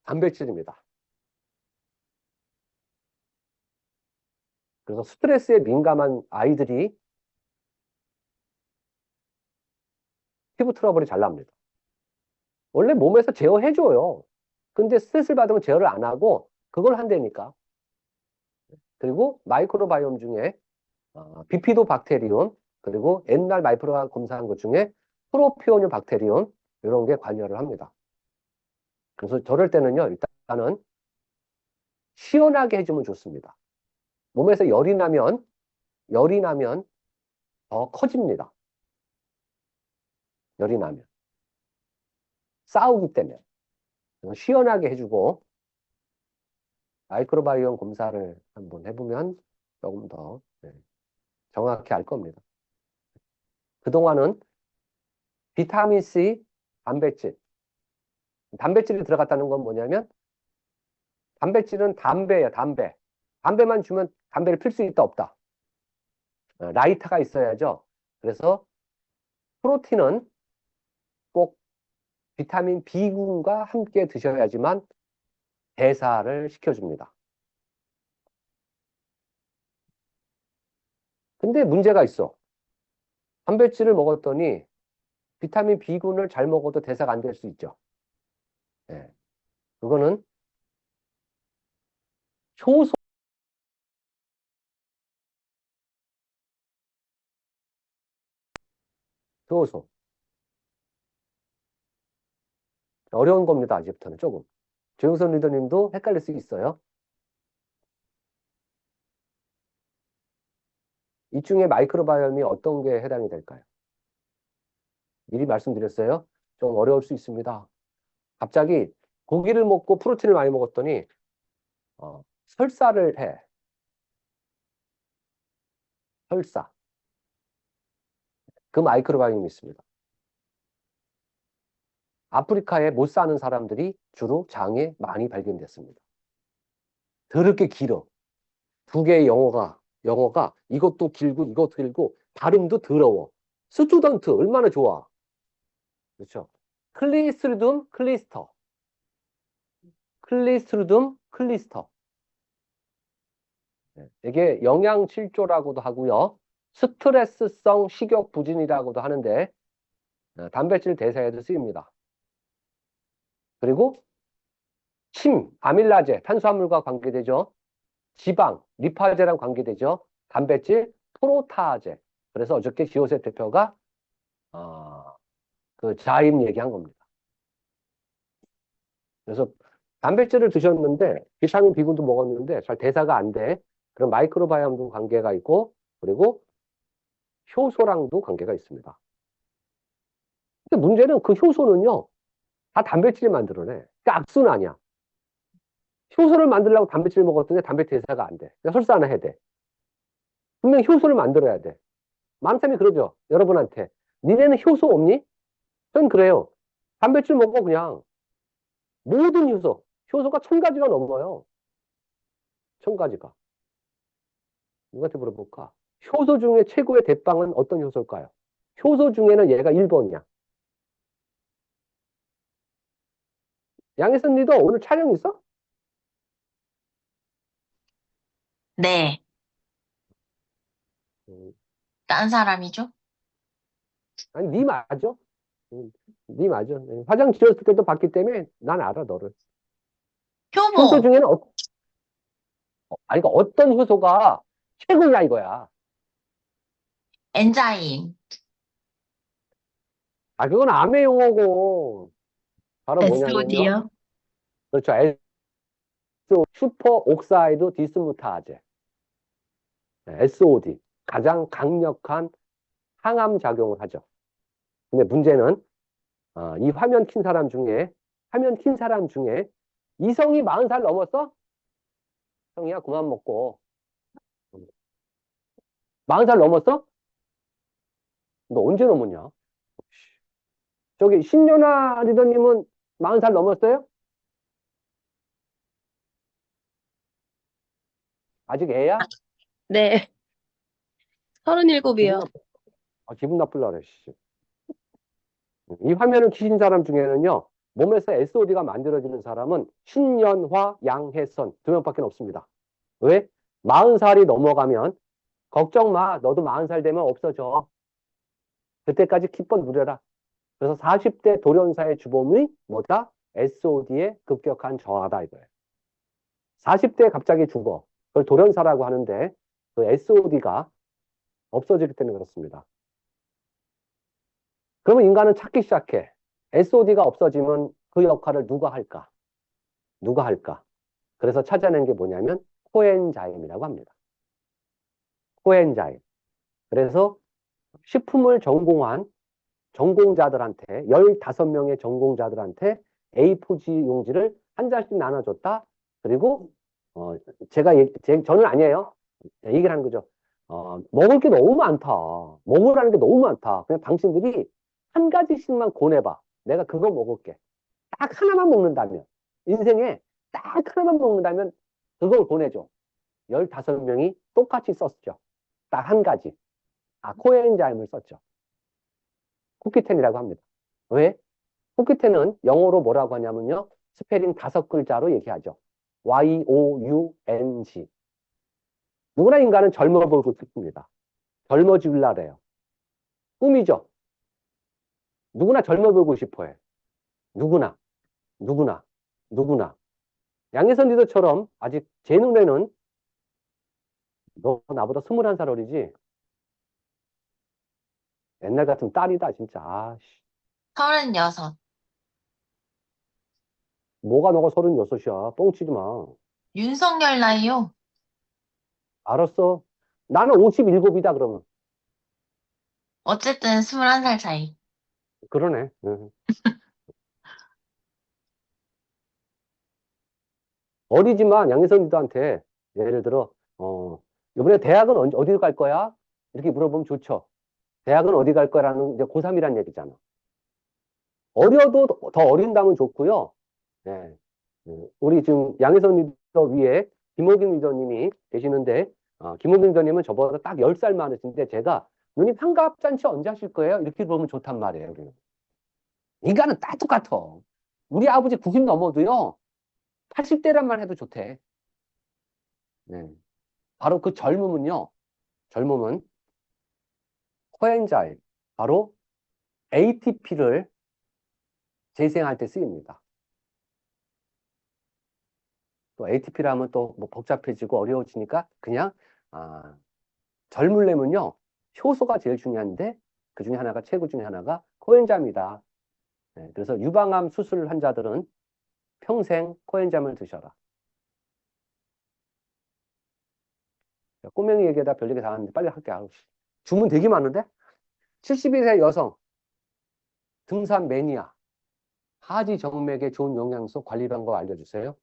단백질입니다. 그래서 스트레스에 민감한 아이들이 피부 트러블이 잘 납니다. 원래 몸에서 제어해줘요. 근데 스트레스를 받으면 제어를 안 하고 그걸 한다니까. 그리고 마이크로바이옴 중에 비피도 박테리움, 그리고 옛날 마이크로가 검사한 것 중에 프로피오니 박테리움, 이런 게 관여를 합니다. 그래서 저럴 때는요, 일단은 시원하게 해주면 좋습니다. 몸에서 열이 나면 더 커집니다. 열이 나면. 싸우기 때문에. 시원하게 해주고, 마이크로바이옴 검사를 한번 해보면 조금 더 정확히 알 겁니다. 그동안은 비타민C, 단백질. 단백질이 들어갔다는 건 뭐냐면, 단백질은 담배예요, 담배. 담배만 주면 담배를 필 수 있다, 없다. 라이터가 있어야죠. 그래서 프로틴은 꼭 비타민 B군과 함께 드셔야지만 대사를 시켜줍니다. 근데 문제가 있어. 단백질을 먹었더니 비타민 B군을 잘 먹어도 대사가 안 될 수 있죠. 예. 그거는 효소, 효소. 어려운 겁니다, 아직부터는 조금. 조영선 리더님도 헷갈릴 수 있어요. 이 중에 마이크로바이옴이 어떤 게 해당이 될까요? 미리 말씀드렸어요. 좀 어려울 수 있습니다. 갑자기 고기를 먹고 프로틴을 많이 먹었더니 설사를 해. 설사. 그 마이크로바이옴이 있습니다. 아프리카에 못 사는 사람들이 주로 장에 많이 발견됐습니다. 더럽게 길어. 두 개의 영어가 이것도 길고 이것도 길고 발음도 더러워. 스튜던트 얼마나 좋아. 그렇죠? 클리스트리둠 클리스터. 클리스트리둠 클리스터. 이게 영양실조라고도 하고요. 스트레스성 식욕 부진이라고도 하는데 단백질 대사에도 쓰입니다. 그리고 침, 아밀라제, 탄수화물과 관계되죠. 지방, 리파제랑 관계되죠. 단백질, 프로타제. 그래서 어저께 지호셉 대표가 그 자임 얘기한 겁니다. 그래서 단백질을 드셨는데 비타민 B군도 먹었는데 잘 대사가 안 돼. 그럼 마이크로바이옴도 관계가 있고 그리고 효소랑도 관계가 있습니다. 근데 문제는 그 효소는요. 다 단백질이 만들어내. 그러니까 악순환이야. 효소를 만들려고 단백질을 먹었더니 단백질 대사가 안 돼. 그러니까 설사는 해야 돼. 분명히 효소를 만들어야 돼. 많은 사람이 그러죠. 여러분한테. 니네는 효소 없니? 전 그래요. 단백질 먹고 그냥 모든 효소가 1000가지가 넘어요. 1000가지가. 누구한테 물어볼까? 효소 중에 최고의 대빵은 어떤 효소일까요? 효소 중에는 얘가 1번이야. 양혜선 리더 오늘 촬영 있어? 네, 음, 딴 사람이죠? 아니, 니 맞아. 니 맞아. 화장 지웠을 때도 봤기 때문에 난 알아, 너를. 효소 효모, 중에는, 아니, 그러니까 어떤 효소가 최고냐 이거야. 엔자임, 아, 그건 암의 용어고, 바로 뭐냐면요. SOD요? 그렇죠. 슈퍼 옥사이드 디스무타아제. SOD. 가장 강력한 항암 작용을 하죠. 근데 문제는, 이 화면 킨 사람 중에 이성이 40살 넘었어? 성이야, 그만 먹고. 40살 넘었어? 너 언제 넘었냐? 저기, 신연아 리더님은 40살 넘었어요? 아직 애야? 네, 기분 37이요. 나쁘, 기분 나쁠라 그래, 씨. 이 화면을 키신 사람 중에는요, 몸에서 SOD가 만들어지는 사람은 신연화, 양혜선 두 명밖에 없습니다. 왜? 40살이 넘어가면 걱정 마. 너도 40살 되면 없어져. 그때까지 기껏 누려라. 그래서 40대 돌연사의 주범이 뭐다? SOD의 급격한 저하다 이거예요. 40대에 갑자기 죽어. 그걸 돌연사라고 하는데 그 SOD가 없어지기 때문에 그렇습니다. 그러면 인간은 찾기 시작해. SOD가 없어지면 그 역할을 누가 할까? 누가 할까? 그래서 찾아낸 게 뭐냐면 코엔자임이라고 합니다. 코엔자임. 그래서 식품을 전공한 전공자들한테 15명의 전공자들한테 A4지 용지를 한 잔씩 나눠줬다. 그리고 저는 아니에요. 얘기를 하는 거죠. 먹을 게 너무 많다. 먹으라는 게 너무 많다. 그냥 당신들이 한 가지씩만 권해봐. 내가 그거 먹을게. 딱 하나만 먹는다면, 인생에 딱 하나만 먹는다면 그걸 보내줘. 15명이 똑같이 썼죠. 딱 한 가지. 코엔자임을 썼죠. 쿠키텐이라고 합니다. 왜? 쿠키텐은 영어로 뭐라고 하냐면요. 스페링 5글자로 얘기하죠. Y-O-U-N-G. 누구나 인간은 젊어 보고 싶습니다. 젊어지려 그래요. 꿈이죠. 누구나 젊어 보고 싶어 해. 누구나, 누구나, 누구나. 양혜선 리더처럼 아직 제 눈에는 너 나보다 21살 어리지? 옛날 같으면 딸이다, 진짜. 아씨. 36, 뭐가 너가 36이야. 뻥치지 마. 윤석열 나이요? 알았어. 나는 57이다, 그러면. 어쨌든 21살 차이. 그러네. 응. 어리지만 양혜선 리더한테 예를 들어, 이번에 대학은 어디로 갈 거야? 이렇게 물어보면 좋죠. 대학은 어디 갈 거라는 이제 고3이란 얘기잖아. 어려도 더 어린다면 좋고요. 네. 우리 지금 양혜선 리더 위에 김호김 리더님이 계시는데, 김호김 리더님은 저보다 딱 10살 많으신데, 제가 누님 환갑잔치 언제 하실 거예요? 이렇게 보면 좋단 말이에요. 우리는. 인간은 다 똑같아. 우리 아버지 90 넘어도요, 80대란 말 해도 좋대. 네. 바로 그 젊음은 코엔자임, 바로 ATP를 재생할 때 쓰입니다. 또 ATP라면 또 뭐 복잡해지고 어려워지니까 그냥 젊으려면요 효소가 제일 중요한데 그 중에 하나가 최고 중에 하나가 코엔자임이다. 네, 그래서 유방암 수술 환자들은 평생 코엔자임을 드셔라. 꼬맹이 얘기에다 별 얘기 다 하는데 빨리 할게. 주문 되게 많은데? 72세 여성 등산 매니아 하지 정맥에 좋은 영양소 관리 방법 알려주세요.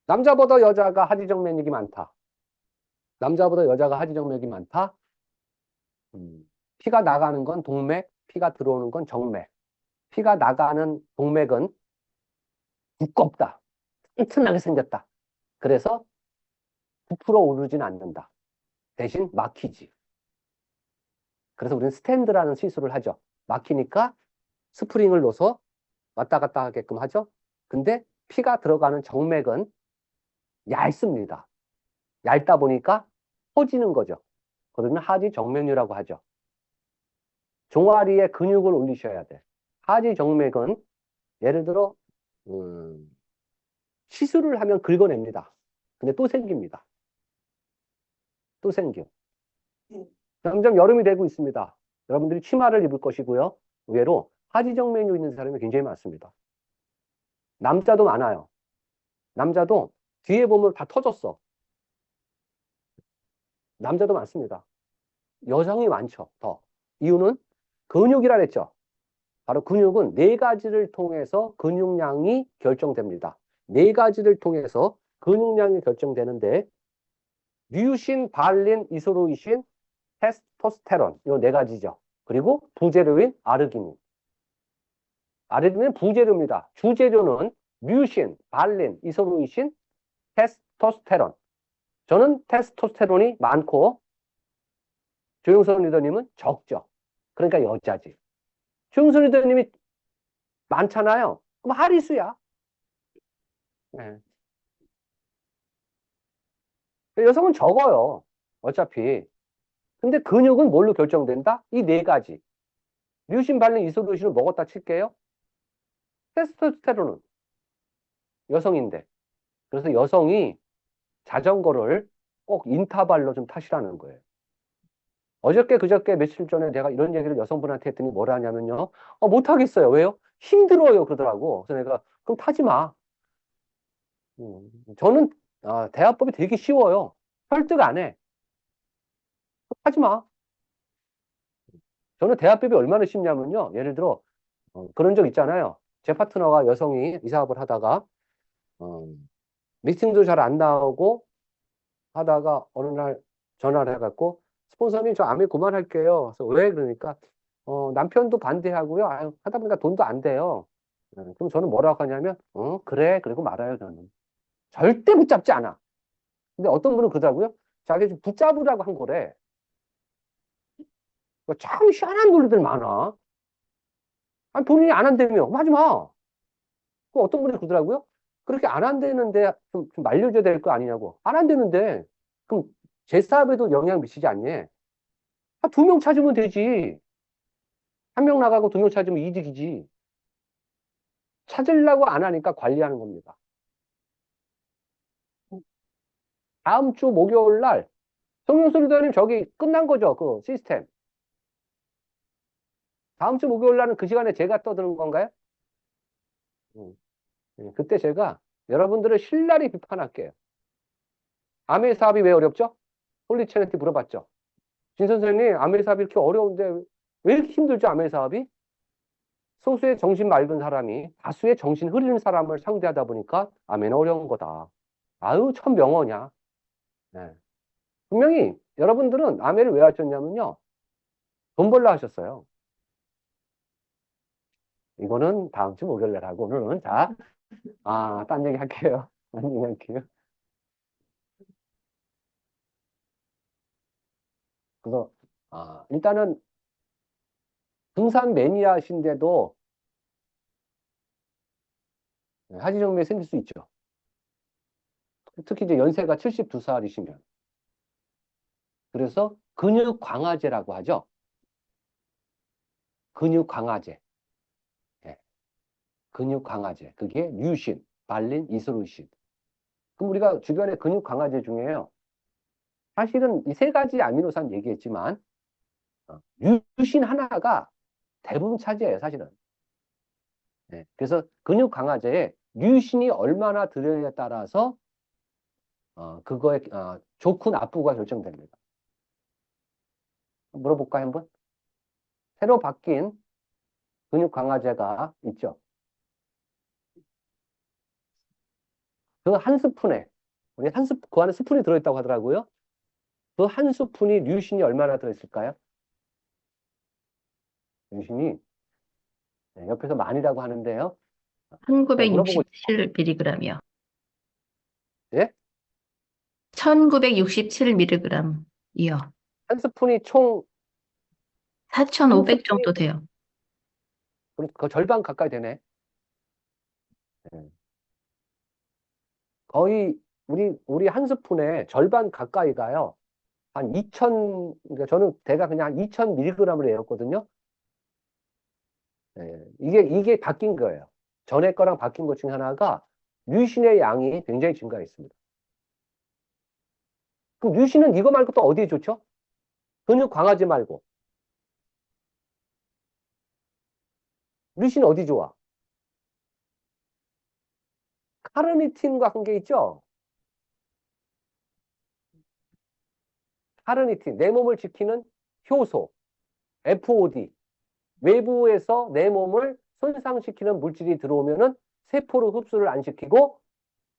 남자보다 여자가 하지정맥이 많다. 남자보다 여자가 하지정맥이 많다. 피가 나가는 건 동맥, 피가 들어오는 건 정맥. 피가 나가는 동맥은 두껍다. 튼튼하게 생겼다. 그래서 부풀어 오르진 않는다. 대신 막히지. 그래서 우리는 스탠드라는 시술을 하죠. 막히니까 스프링을 넣어서 왔다 갔다 하게끔 하죠. 근데 피가 들어가는 정맥은 얇습니다. 얇다 보니까 퍼지는 거죠. 그러면 하지 정맥류라고 하죠. 종아리에 근육을 올리셔야 돼. 하지 정맥은 예를 들어 시술을 하면 긁어냅니다. 근데 또 생깁니다. 또 생겨. 점점 여름이 되고 있습니다. 여러분들이 치마를 입을 것이고요. 의외로 하지정맥류 있는 사람이 굉장히 많습니다. 남자도 많아요. 남자도 뒤에 보면 다 터졌어. 남자도 많습니다. 여성이 많죠. 더. 이유는 근육이라 그랬죠. 바로 근육은 네 가지를 통해서 근육량이 결정됩니다. 네 가지를 통해서 근육량이 결정되는데 류신, 발린, 이소루이신, 테스토스테론 이 네 가지죠. 그리고 부재료인 아르기닌. 아르기닌은 부재료입니다. 주재료는 류신, 발린, 이소루이신, 테스토스테론. 저는 테스토스테론이 많고 조용선 리더님은 적죠. 그러니까 여자지. 조용선 리더님이 많잖아요. 그럼 하리수야. 네. 여성은 적어요. 어차피. 근데 근육은 뭘로 결정된다? 이 네 가지. 류신, 발린, 이소루신을 먹었다 칠게요. 테스토스테론은 여성인데. 그래서 여성이 자전거를 꼭 인터벌로 좀 타시라는 거예요. 어저께 그저께 며칠 전에 내가 이런 얘기를 여성분한테 했더니 뭐라 하냐면요. 못하겠어요. 왜요? 힘들어요. 그러더라고. 그래서 내가 그럼 타지 마. 저는 대화법이 되게 쉬워요. 설득 안 해. 하지 마. 저는 대화법이 얼마나 쉽냐면요. 예를 들어 그런 적 있잖아요. 제 파트너가 여성이 이 사업을 하다가 미팅도 잘 안 나오고 하다가 어느 날 전화를 해갖고 스폰서님 저 아메 그만할게요. 그래서 왜 그러니까 남편도 반대하고요. 하다 보니까 돈도 안 돼요. 그럼 저는 뭐라고 하냐면 그래 그리고 말아요 저는. 절대 붙잡지 않아. 근데 어떤 분은 그러더라고요. 자기 좀 붙잡으라고 한 거래. 참 희한한 논리들 많아. 아니, 본인이 안 한다며. 하지 마. 그 어떤 분이 그러더라고요. 그렇게 안 한다는데 좀 말려줘야 될 거 아니냐고. 안 한다는데. 그럼 제 사업에도 영향 미치지 않니? 두 명 찾으면 되지. 한 명 나가고 두 명 찾으면 이득이지. 찾으려고 안 하니까 관리하는 겁니다. 다음 주 목요일 날 송영수 리더님 저기 끝난 거죠. 그 시스템. 다음 주 목요일 날은 그 시간에 제가 떠드는 건가요? 그때 제가 여러분들을 신랄히 비판할게요. 아메 사업이 왜 어렵죠? 홀리체한테 물어봤죠. 진 선생님, 아메 사업이 이렇게 어려운데 왜 이렇게 힘들죠? 아메 사업이? 소수의 정신 맑은 사람이 다수의 정신 흐리는 사람을 상대하다 보니까 아메는 어려운 거다. 아유, 참 명언이야. 네. 분명히 여러분들은 아메를 왜 하셨냐면요. 돈 벌라 하셨어요. 이거는 다음 주 목요일 날 하고 오늘은 딴 얘기 할게요. 딴 얘기 할게요. 그래서 일단은 등산 매니아신데도 하지정맥이 생길 수 있죠. 특히 이제 연세가 72살이시면. 그래서 근육 강화제라고 하죠. 근육 강화제. 예. 근육 강화제. 그게 류신, 발린, 이소루신. 그럼 우리가 주변에 근육 강화제 중에요. 사실은 이 세 가지 아미노산 얘기했지만 류신 하나가 대부분 차지해요, 사실은. 네. 그래서 근육 강화제에 류신이 얼마나 들어야에 따라서 그거의 좋고 나쁘가 결정됩니다. 물어볼까요, 한번? 새로 바뀐 근육 강화제가 있죠. 그 한 스푼에 우리 그 안에 스푼이 들어있다고 하더라고요. 그 한 스푼이 류신이 얼마나 들어있을까요? 류신이 옆에서 많이라고 하는데요. 물어보고 1967mg이요. 예? 1967mg이요. 한 스푼이 총 4,500 정도 돼요. 그 절반 가까이 되네. 예. 거의 우리 한 스푼에 절반 가까이가요. 한 2000, 그러니까 저는 대가 그냥 한 2000mg을 외웠거든요. 예. 이게 바뀐 거예요. 전에 거랑 바뀐 것 중에 하나가 류신의 양이 굉장히 증가했습니다. 그럼 류신은 이거 말고 또 어디에 좋죠? 근육 강하지 말고. 류신 어디 좋아? 카르니틴과 관계 있죠? 카르니틴, 내 몸을 지키는 효소, FOD. 외부에서 내 몸을 손상시키는 물질이 들어오면은 세포로 흡수를 안 시키고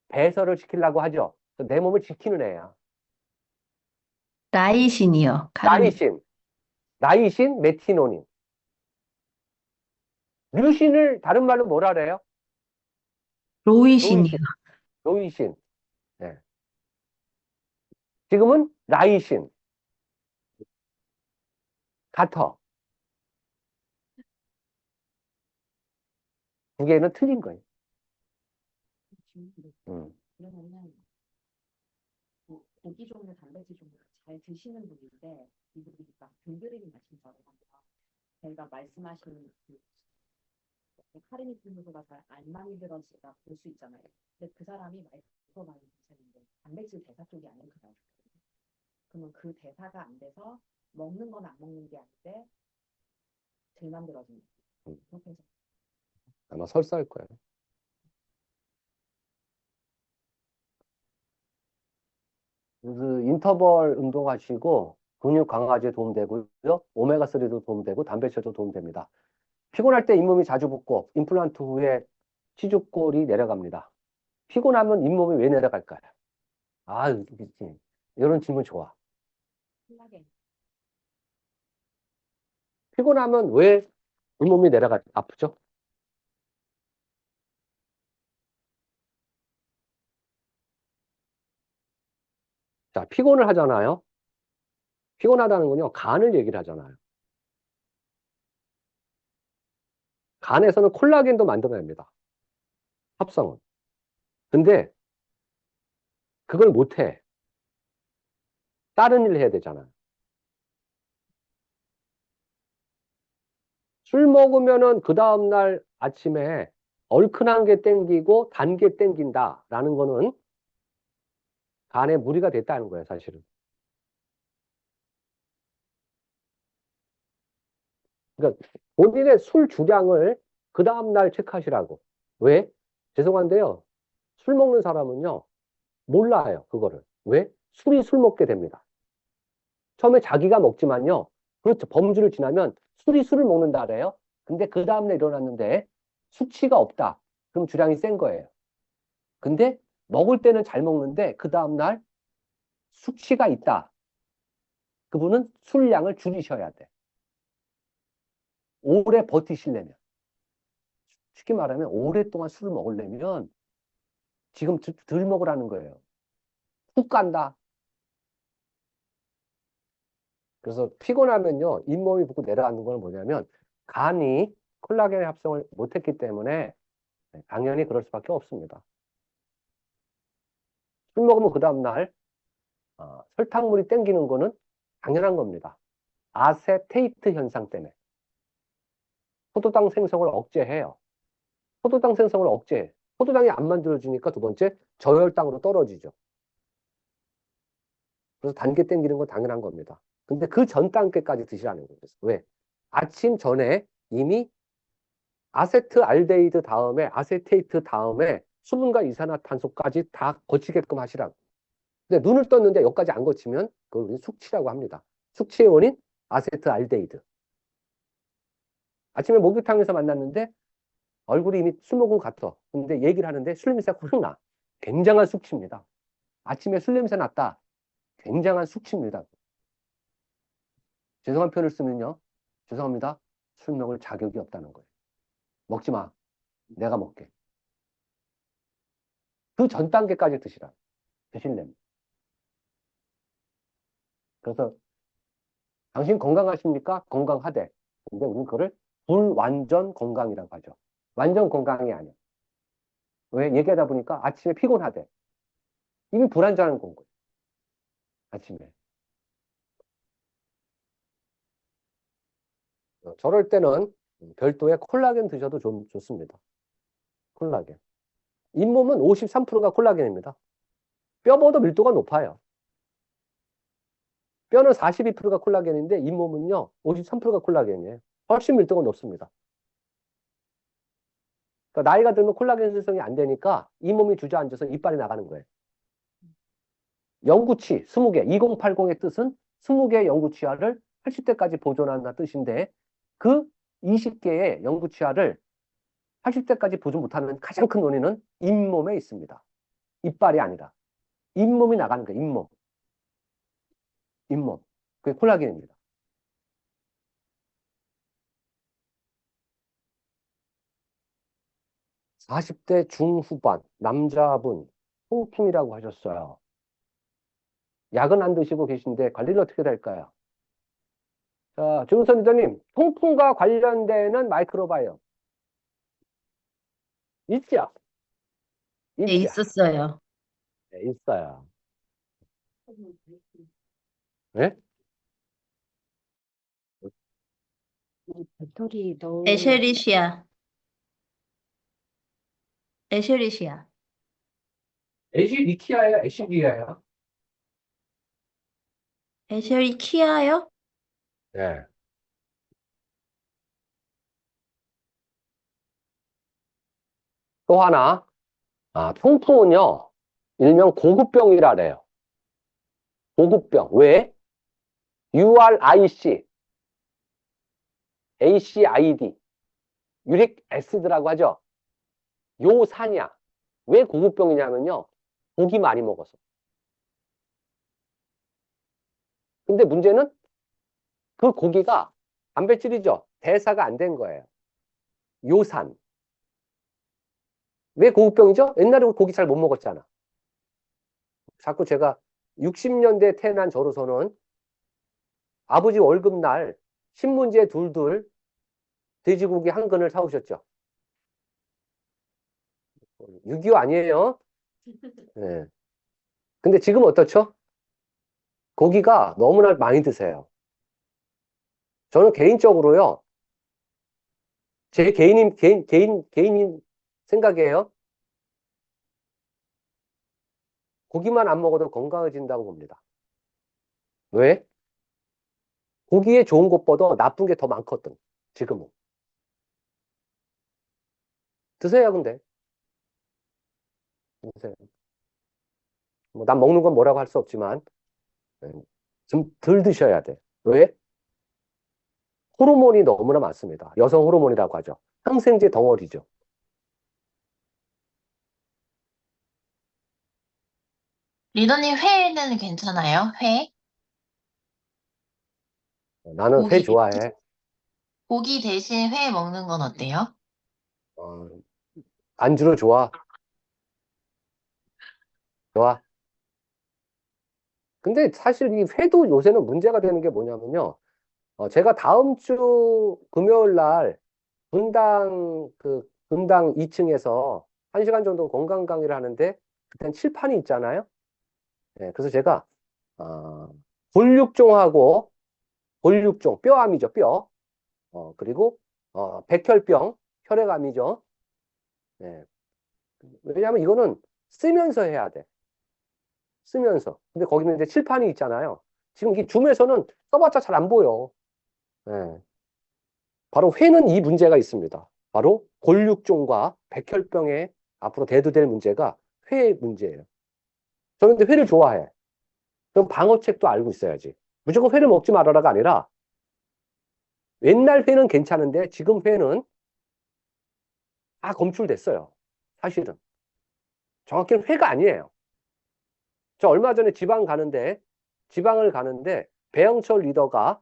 배설을 시키려고 하죠. 그래서 내 몸을 지키는 애야. 라이신이요. 나이신, 나이신, 메티노닌. 류신을 다른 말로 뭐라 그래요? 로이신이요. 로이신, 로이신. 네. 지금은 라이신, 같아. 두 개는 틀린 거예요. 음. 그러면은 고기 종류, 단백질 종류 잘 드시는 분인데 이분이 막 등드레기 마신다고 합니다. 저희가 말씀하신 카르니틴 효소가 잘 안 많이 들어지다 볼 수 있잖아요. 근데 그 사람이 마이크로 많이 드셨는데 단백질 대사 쪽이 안 좋거든요. 그러면 그 대사가 안 돼서 먹는 건 안 먹는 게 아닌데 들만 들어집니다. 그렇게 해서 아마 설사할 거예요. 그 인터벌 운동하시고 근육 강화제에 도움되고요. 오메가3도 도움되고 단백질도 도움됩니다. 피곤할 때 잇몸이 자주 붓고 임플란트 후에 치주골이 내려갑니다. 피곤하면 잇몸이 왜 내려갈까요? 아, 이런 질문 좋아. 콜라겐 피곤하면 왜 잇몸이 아프죠? 자, 피곤을 하잖아요. 피곤하다는 건요, 간을 얘기를 하잖아요. 간에서는 콜라겐도 만들어냅니다. 합성은. 근데 그걸 못해. 다른 일을 해야 되잖아요. 술 먹으면은 그 다음날 아침에 얼큰한 게 땡기고 단 게 땡긴다라는 거는 간에 무리가 됐다는 거예요, 사실은. 그러니까 본인의 술 주량을 그 다음날 체크하시라고. 왜? 죄송한데요. 술 먹는 사람은요, 몰라요, 그거를. 왜? 술이 술 먹게 됩니다. 처음에 자기가 먹지만요, 그렇죠. 범주를 지나면 술이 술을 먹는다 그래요. 근데 그 다음날 일어났는데 숙취가 없다. 그럼 주량이 센 거예요. 근데 먹을 때는 잘 먹는데 그 다음날 숙취가 있다. 그분은 술량을 줄이셔야 돼. 오래 버티시려면. 쉽게 말하면 오랫동안 술을 먹으려면 지금 덜 먹으라는 거예요. 훅 간다. 그래서 피곤하면요, 잇몸이 붓고 내려가는 건 뭐냐면 간이 콜라겐 합성을 못했기 때문에 당연히 그럴 수밖에 없습니다. 술 먹으면 그 다음날 설탕물이 땡기는 거는 당연한 겁니다. 아세테이트 현상 때문에. 포도당 생성을 억제해요. 포도당 생성을 억제해. 포도당이 안 만들어지니까 두 번째 저혈당으로 떨어지죠. 그래서 단계 땡기는 건 당연한 겁니다. 근데 그 전 단계까지 드시라는 거예요. 왜? 아침 전에 이미 아세트알데히드 다음에 아세테이트 다음에 수분과 이산화탄소까지 다 거치게끔 하시라고. 근데 눈을 떴는데 여기까지 안 거치면 그걸 우리 숙취라고 합니다. 숙취의 원인 아세트알데히드. 아침에 목욕탕에서 만났는데 얼굴이 이미 술 먹은 것 같아. 근데 얘기를 하는데 술 냄새가 확 나. 굉장한 숙취입니다. 아침에 술 냄새 났다. 굉장한 숙취입니다. 죄송한 표현을 쓰면요. 죄송합니다. 술 먹을 자격이 없다는 거예요. 먹지 마. 내가 먹게. 그 전 단계까지 드시라. 드실래면. 그래서 당신 건강하십니까? 건강하대. 근데 우리는 그거를 불완전 건강이라고 하죠. 완전 건강이 아니야. 왜? 얘기하다 보니까 아침에 피곤하대. 이미 불안정한 건 거예요. 아침에. 저럴 때는 별도의 콜라겐 드셔도 좋습니다. 콜라겐. 잇몸은 53%가 콜라겐입니다. 뼈보다 밀도가 높아요. 뼈는 42%가 콜라겐인데 잇몸은요 53%가 콜라겐이에요. 훨씬 밀도가 높습니다. 그러니까 나이가 들면 콜라겐 생성이 안 되니까 잇몸이 주저앉아서 이빨이 나가는 거예요. 영구치 20개, 2080의 뜻은 20개의 영구치아를 80대까지 보존한다는 뜻인데 그 20개의 영구치아를 80대까지 보존 못하는 가장 큰 원인은 잇몸에 있습니다. 이빨이 아니라 잇몸이 나가는 거예요. 잇몸. 잇몸. 그게 콜라겐입니다. (40대) 중후반 남자분 통풍이라고 하셨어요. 약은 안 드시고 계신데 관리는 어떻게 될까요? 자, 조은선 리더님, 통풍과 관련되는 마이크로바이옴 있죠? 네, 있죠? 있었어요. 네, 있어요. 네? 배터리 넣은 에셰리시아. 에셰리시아. 에시리키아예요? 에시리아예요? 에셰리키아요? 네. 또 하나, 통풍은요, 일명 고급병이라 그래요. 고급병. 왜? URIC, ACID, 유릭 애시드라고 하죠. 요산이야. 왜 고급병이냐면요, 고기 많이 먹어서. 근데 문제는 그 고기가 단백질이죠. 대사가 안 된 거예요. 요산. 왜 고급병이죠? 옛날에 고기 잘 못 먹었잖아. 자꾸 제가 60년대 태어난 저로서는 아버지 월급날 신문지에 둘둘 돼지고기 한 근을 사오셨죠. 6.25 아니에요? 네. 근데 지금 어떻죠? 고기가 너무나 많이 드세요. 저는 개인적으로요, 제 개인 생각이에요. 고기만 안 먹어도 건강해진다고 봅니다. 왜? 고기에 좋은 것보다 나쁜 게 더 많거든, 지금은. 드세요, 근데. 드세요. 뭐, 난 먹는 건 뭐라고 할 수 없지만, 좀 덜 드셔야 돼. 왜? 호르몬이 너무나 많습니다. 여성 호르몬이라고 하죠. 항생제 덩어리죠. 리더님 회는 괜찮아요? 회? 나는 회 고기 대신? 좋아해. 고기 대신 회 먹는 건 어때요? 어, 안주로 좋아. 좋아. 근데 사실 이 회도 요새는 문제가 되는 게 뭐냐면요. 제가 다음 주 금요일 날 분당 2층에서 1시간 정도 건강 강의를 하는데 그땐 칠판이 있잖아요. 네, 그래서 제가 골육종하고 골육종, 뼈암이죠, 뼈. 그리고 백혈병, 혈액암이죠. 네. 왜냐하면 이거는 쓰면서 해야 돼. 쓰면서. 근데 거기는 이제 칠판이 있잖아요. 지금 이 줌에서는 써봤자 잘 안 보여. 네. 바로 회는 이 문제가 있습니다. 바로 골육종과 백혈병에 앞으로 대두될 문제가 회 문제예요. 저는 근데 회를 좋아해. 그럼 방어책도 알고 있어야지. 무조건 회를 먹지 말아라가 아니라 옛날 회는 괜찮은데 지금 회는 다 검출됐어요. 사실은. 정확히는 회가 아니에요. 저 얼마 전에 지방을 가는데 배영철 리더가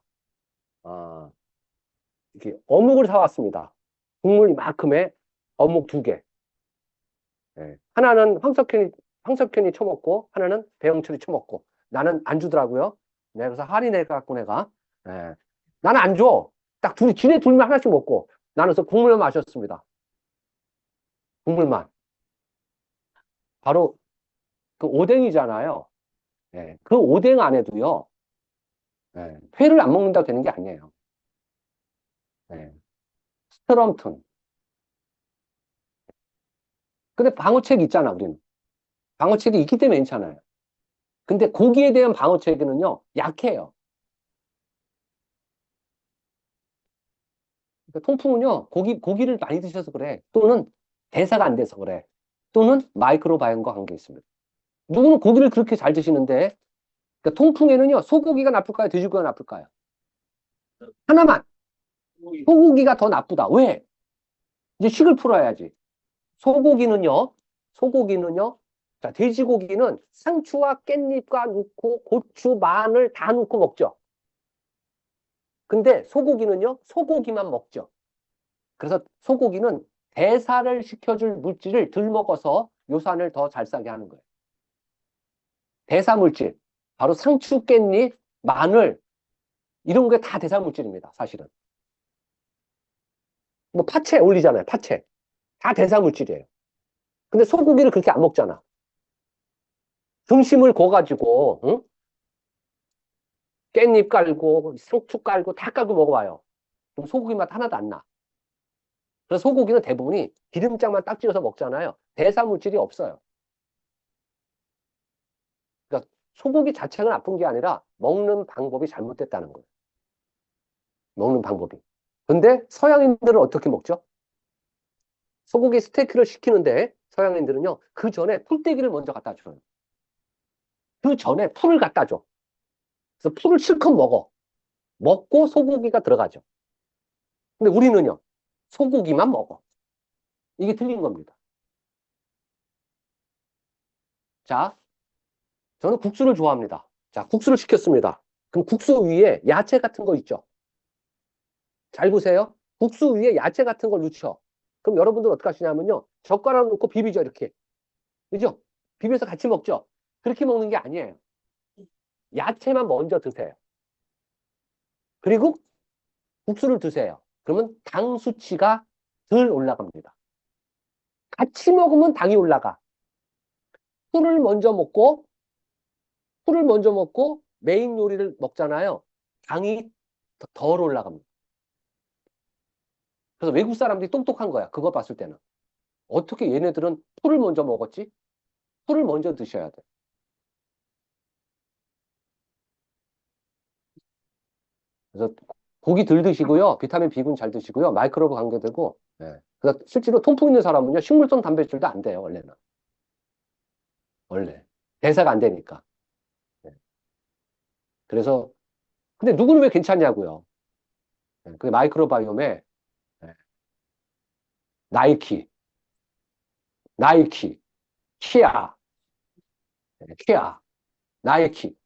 이렇게 어묵을 사왔습니다. 국물 이만큼의 어묵 2개. 예. 하나는 황석현이 처먹고 하나는 배영철이 처먹고 나는 안 주더라고요. 네, 그래서 할인해갖고 내가 나는 안 줘. 딱 지네 둘만 하나씩 먹고 나는 그래서 국물만 마셨습니다. 국물만. 바로 그 오뎅이잖아요. 예, 그 오뎅 안에도요, 예, 회를 안 먹는다고 되는 게 아니에요. 예, 스트럼튼. 근데 방어책이 있잖아, 우리는. 방어책이 있기 때문에 괜찮아요. 근데 고기에 대한 방어책은요, 약해요. 그러니까 통풍은요, 고기를 많이 드셔서 그래. 또는 대사가 안 돼서 그래. 또는 마이크로바이옴과 관계 있습니다. 누구는 고기를 그렇게 잘 드시는데, 그러니까 통풍에는요, 소고기가 나쁠까요? 돼지고기가 나쁠까요? 하나만. 소고기가 더 나쁘다. 왜? 이제 식을 풀어야지. 소고기는요, 소고기는요, 자, 돼지고기는 상추와 깻잎과 넣고 고추, 마늘 다 넣고 먹죠. 근데 소고기는요, 소고기만 먹죠. 그래서 소고기는 대사를 시켜줄 물질을 덜 먹어서 요산을 더 잘 싸게 하는 거예요. 대사 물질, 바로 상추, 깻잎, 마늘, 이런 게 다 대사 물질입니다, 사실은. 뭐 파채 올리잖아요, 파채. 다 대사 물질이에요. 근데 소고기를 그렇게 안 먹잖아. 등심을 구워가지고, 응? 깻잎 깔고, 상추 깔고, 다 깔고 먹어봐요. 그럼 소고기 맛 하나도 안 나. 그래서 소고기는 대부분이 기름장만 딱 찍어서 먹잖아요. 대사 물질이 없어요. 그러니까 소고기 자체가 나쁜 게 아니라 먹는 방법이 잘못됐다는 거예요. 먹는 방법이. 근데 서양인들은 어떻게 먹죠? 소고기 스테이크를 시키는데 서양인들은요, 그 전에 풀떼기를 먼저 갖다 줘요. 그 전에 풀을 갖다 줘. 그래서 풀을 실컷 먹어. 먹고 소고기가 들어가죠. 근데 우리는요, 소고기만 먹어. 이게 틀린 겁니다. 자, 저는 국수를 좋아합니다. 자, 국수를 시켰습니다. 그럼 국수 위에 야채 같은 거 있죠? 잘 보세요. 국수 위에 야채 같은 걸 넣죠. 그럼 여러분들 어떻게 하시냐면요. 젓가락 넣고 비비죠, 이렇게. 그죠? 비벼서 같이 먹죠? 그렇게 먹는 게 아니에요. 야채만 먼저 드세요. 그리고 국수를 드세요. 그러면 당 수치가 덜 올라갑니다. 같이 먹으면 당이 올라가. 풀을 먼저 먹고, 풀을 먼저 먹고 메인 요리를 먹잖아요. 당이 덜 올라갑니다. 그래서 외국 사람들이 똑똑한 거야. 그거 봤을 때는. 어떻게 얘네들은 풀을 먼저 먹었지? 풀을 먼저 드셔야 돼. 그래서 고기 덜 드시고요. 비타민 B군 잘 드시고요. 마이크로브 관계되고. 예. 그래서 실제로 통풍 있는 사람은요. 식물성 단백질도 안 돼요. 원래는. 원래. 대사가 안 되니까. 예. 그래서 근데 누구는 왜 괜찮냐고요. 예. 그게 마이크로바이옴에 예. 나이키, 나이키, 키아, 예. 키아, 나이키.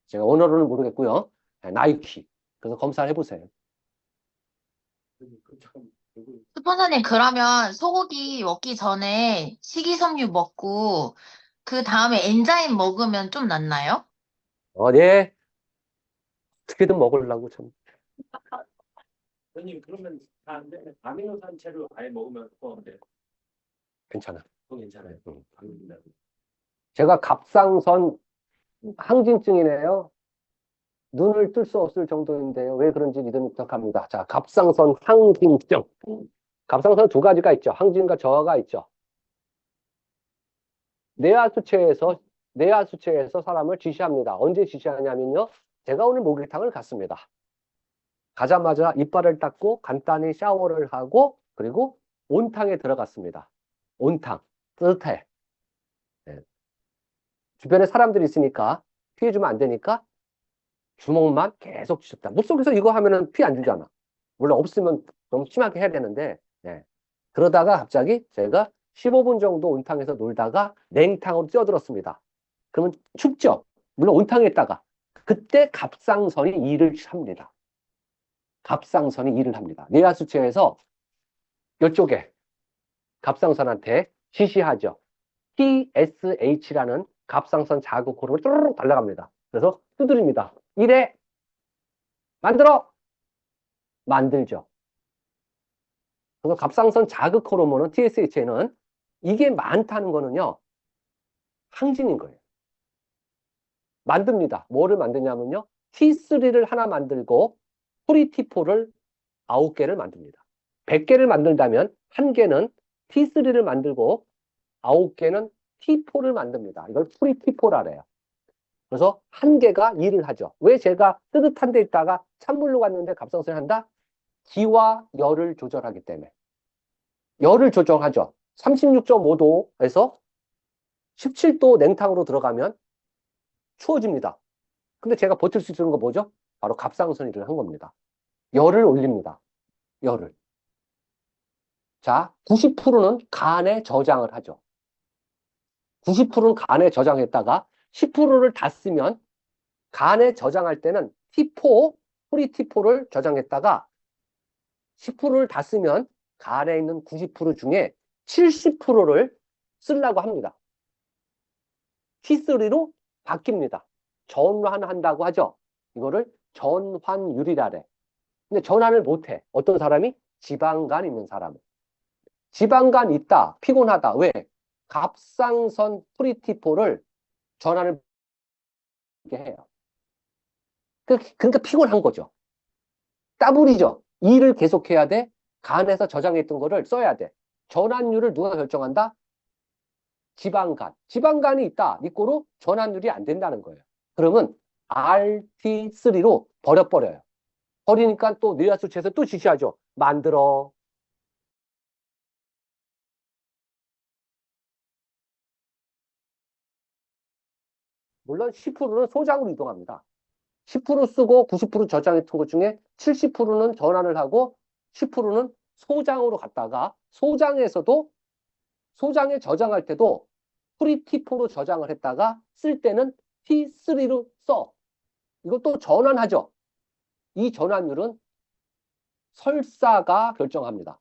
제가 언어로는 모르겠고요. 예. 나이키. 그래서 검사를 해보세요. 스폰서님, 그러면 소고기 먹기 전에 식이섬유 먹고, 그 다음에 엔자임 먹으면 좀 낫나요? 네. 어떻게든 먹으려고 참. 선생님 그러면 안 돼. 아미노산체로 아예 먹으면 또 안 돼. 괜찮아. 그건 괜찮아요. 응. 아닙니다. 제가 갑상선 항진증이네요. 눈을 뜰 수 없을 정도인데요. 왜 그런지 믿음이 부탁합니다. 자, 갑상선 항진증. 갑상선 두 가지가 있죠. 항진과 저하가 있죠. 뇌하수체에서 사람을 지시합니다. 언제 지시하냐면요. 제가 오늘 목욕탕을 갔습니다. 가자마자 이빨을 닦고 간단히 샤워를 하고 그리고 온탕에 들어갔습니다. 온탕. 뜨뜻해. 네. 주변에 사람들이 있으니까 피해주면 안 되니까 주먹만 계속 쥐셨다. 물속에서 이거 하면은 피 안 주잖아. 물론 없으면 너무 심하게 해야 되는데, 예. 그러다가 갑자기 제가 15분 정도 온탕에서 놀다가 냉탕으로 뛰어들었습니다. 그러면 춥죠? 물론 온탕에 있다가. 그때 갑상선이 일을 합니다. 갑상선이 일을 합니다. 뇌하수체에서 이쪽에 갑상선한테 지시하죠. TSH라는 갑상선 자극 호르몬이 뚜루룩 달려갑니다. 그래서 두드립니다. 이래 만들어 만들죠. 그래서 갑상선 자극 호르몬은 TSH에는 이게 많다는 거는요. 항진인 거예요. 만듭니다. 뭐를 만드냐면요. T3를 하나 만들고 프리T4를 9개를 만듭니다. 100개를 만들다면 1개는 T3를 만들고 9개는 T4를 만듭니다. 이걸 프리T4라 그래요. 그래서 1개가 일을 하죠. 왜 제가 뜨뜻한 데 있다가 찬물로 갔는데 갑상선을 한다? 기와 열을 조절하기 때문에. 열을 조절하죠. 36.5도에서 17도 냉탕으로 들어가면 추워집니다. 근데 제가 버틸 수 있는 거 뭐죠? 바로 갑상선 일을 한 겁니다. 열을 올립니다. 열을. 자, 90%는 간에 저장을 하죠. 90%는 간에 저장했다가 10%를 다 쓰면 간에 저장할 때는 T4, 프리T4를 저장했다가 10%를 다 쓰면 간에 있는 90% 중에 70%를 쓰려고 합니다. T3로 바뀝니다. 전환한다고 하죠. 이거를 전환율이라 그래. 근데 전환을 못해. 어떤 사람이? 지방간 있는 사람은. 지방간 있다. 피곤하다. 왜? 갑상선 프리T4를 전환을 해요. 그러니까 피곤한 거죠. 따블이죠. 일을 계속해야 돼. 간에서 저장했던 거를 써야 돼. 전환율을 누가 결정한다? 지방간. 지방간이 있다. 니꼬로 전환율이 안 된다는 거예요. 그러면 RT3로 버려버려요. 버리니까 또 뇌하수체에서 또 지시하죠. 만들어. 물론 10%는 소장으로 이동합니다. 10% 쓰고 90% 저장했던 것 중에 70%는 전환을 하고 10%는 소장으로 갔다가 소장에서도 소장에 저장할 때도 프리T4로 저장을 했다가 쓸 때는 T3로 써. 이것도 전환하죠. 이 전환율은 설사가 결정합니다.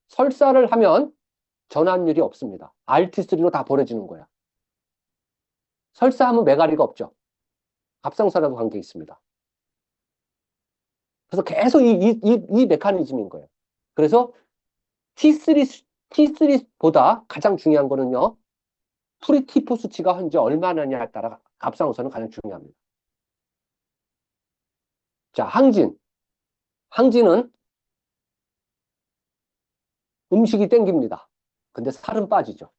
설사를 하면 전환율이 없습니다. RT3로 다 버려지는 거야. 설사하면 메가리가 없죠. 갑상선하고 관계 있습니다. 그래서 계속 이 메커니즘인 거예요. 그래서 T3보다 가장 중요한 거는요. 프리T4 수치가 현재 얼마나냐에 따라 갑상선은 가장 중요합니다. 자, 항진. 항진은 음식이 땡깁니다. 근데 살은 빠지죠.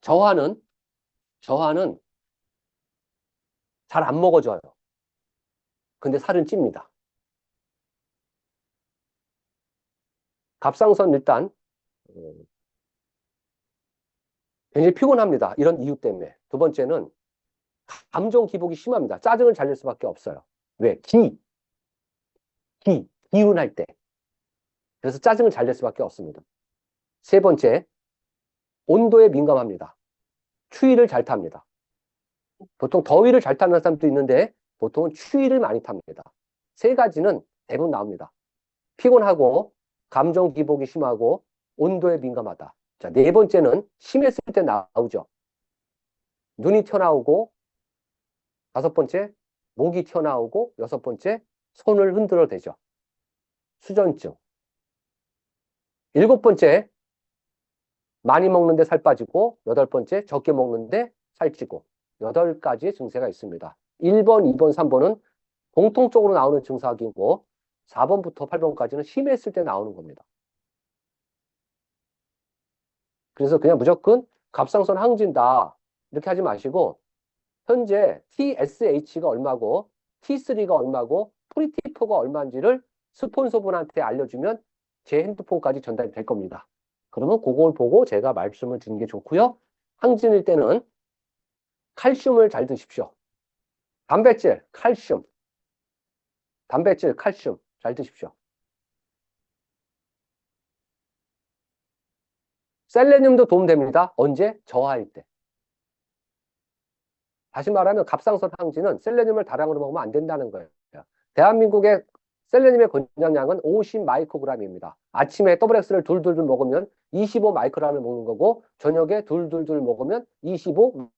저하는 잘 안 먹어져요. 근데 살은 찝니다. 갑상선 일단 굉장히 피곤합니다. 이런 이유 때문에. 두 번째는 감정 기복이 심합니다. 짜증을 잘 낼 수밖에 없어요. 왜? 기운할 때. 그래서 짜증을 잘 낼 수밖에 없습니다. 세 번째, 온도에 민감합니다. 추위를 잘 탑니다. 보통 더위를 잘 타는 사람도 있는데 보통은 추위를 많이 탑니다. 세 가지는 대부분 나옵니다. 피곤하고 감정 기복이 심하고 온도에 민감하다. 자, 네 번째는 심했을 때 나오죠. 눈이 튀어나오고, 다섯 번째 목이 튀어나오고, 여섯 번째 손을 흔들어 대죠. 수전증. 일곱 번째 많이 먹는데 살 빠지고, 여덟 번째 적게 먹는데 살찌고, 8가지의 증세가 있습니다. 1번, 2번, 3번은 공통적으로 나오는 증상이고 4번부터 8번까지는 심했을 때 나오는 겁니다. 그래서 그냥 무조건 갑상선 항진다 이렇게 하지 마시고 현재 TSH가 얼마고 T3가 얼마고 프리T4가 얼마인지를 스폰서분한테 알려주면 제 핸드폰까지 전달이 될 겁니다. 그러면 그걸 보고 제가 말씀을 드리는 게 좋고요. 항진일 때는 칼슘을 잘 드십시오. 단백질, 칼슘. 단백질, 칼슘 잘 드십시오. 셀레늄도 도움됩니다. 언제? 저하일 때. 다시 말하면 갑상선 항진은 셀레늄을 다량으로 먹으면 안 된다는 거예요. 대한민국의 셀레늄의 권장량은 50 마이크로그램입니다. 아침에 XX를 둘둘둘 먹으면 25 마이크로그램을 먹는 거고 저녁에 둘둘둘 먹으면 25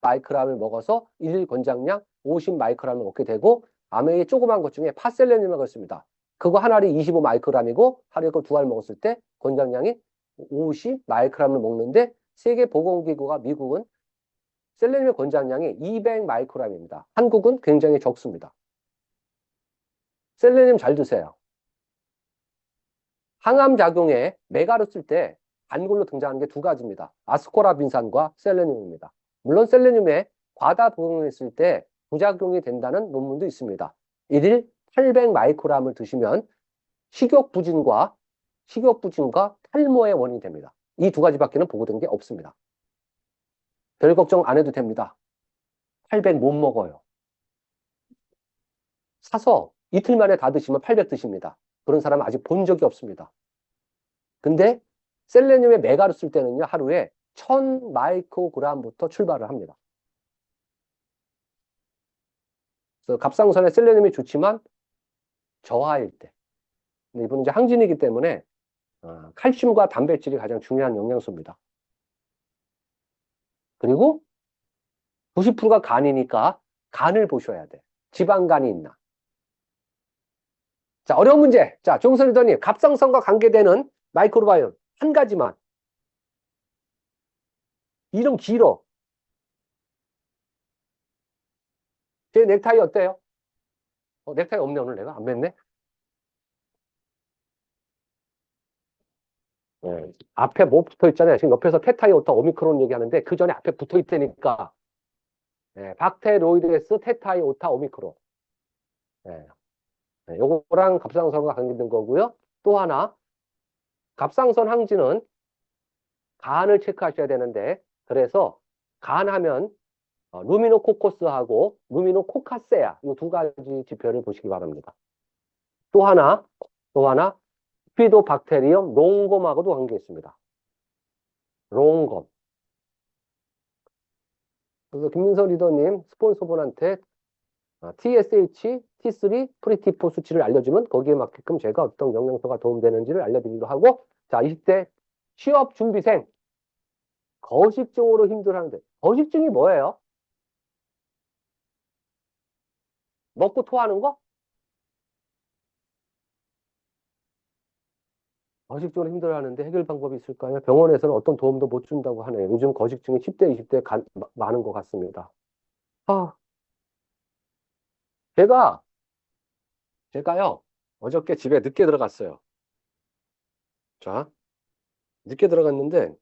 마이크로그램을 먹어서 일일 권장량 50 마이크로그램을 먹게 되고 아메이 조그만 것 중에 파셀레늄이라고 있습니다. 그거 한 알이 25 마이크로그램이고 하루에 그 2알 먹었을 때 권장량이 50 마이크로그램을 먹는데 세계보건기구가 미국은 셀레늄의 권장량이 200 마이크로그램입니다. 한국은 굉장히 적습니다. 셀레늄 잘 드세요. 항암 작용에 메가를 쓸 때 단골로 등장하는 게 두 가지입니다. 아스코라빈산과 셀레늄입니다. 물론 셀레늄에 과다 복용했을 때 부작용이 된다는 논문도 있습니다. 1일 800 마이크로그램을 드시면 식욕부진과 탈모의 원인이 됩니다. 이 두 가지밖에는 보고된 게 없습니다. 별 걱정 안 해도 됩니다. 800 못 먹어요. 사서 이틀 만에 다 드시면 800 드십니다. 그런 사람 아직 본 적이 없습니다. 근데 셀레늄의 메가를 쓸 때는요, 하루에 1000 마이크로그램부터 출발을 합니다. 그래서 갑상선에 셀레늄이 좋지만 저하일 때. 근데 이분은 이제 항진이기 때문에 칼슘과 단백질이 가장 중요한 영양소입니다. 그리고 90%가 간이니까 간을 보셔야 돼. 지방간이 있나. 자, 어려운 문제. 자, 종선 리더님, 갑상선과 관계되는 마이크로바이옴 한 가지만. 이름 길어. 제 넥타이 어때요? 넥타이 없네, 오늘 내가 안 맸네. 앞에 뭐 붙어 있잖아요. 지금 옆에서 테타이오타 오미크론 얘기하는데 그 전에 앞에 붙어 있다니까. 박테로이데스 테타이오타 오미크론. 요거랑 갑상선과 관계된 거고요. 또 하나, 갑상선 항진은 간을 체크하셔야 되는데, 그래서 간 하면 루미노코코스하고 루미노코카세아 이 두 가지 지표를 보시기 바랍니다. 또 하나 스피도박테리엄 롱검하고도 관계 있습니다. 롱검. 그래서 김민서 리더님 스폰서분한테 TSH, T3, 프리티포 수치를 알려주면 거기에 맞게끔 제가 어떤 영양소가 도움되는지를 알려드리기도 하고, 자, 20대 취업 준비생 거식증으로 힘들어하는데, 거식증이 뭐예요? 먹고 토하는 거? 거식증으로 힘들어하는데 해결 방법이 있을까요? 병원에서는 어떤 도움도 못 준다고 하네요. 요즘 거식증이 10대, 20대 많은 것 같습니다. 제가요, 어저께 집에 늦게 들어갔어요. 자, 늦게 들어갔는데,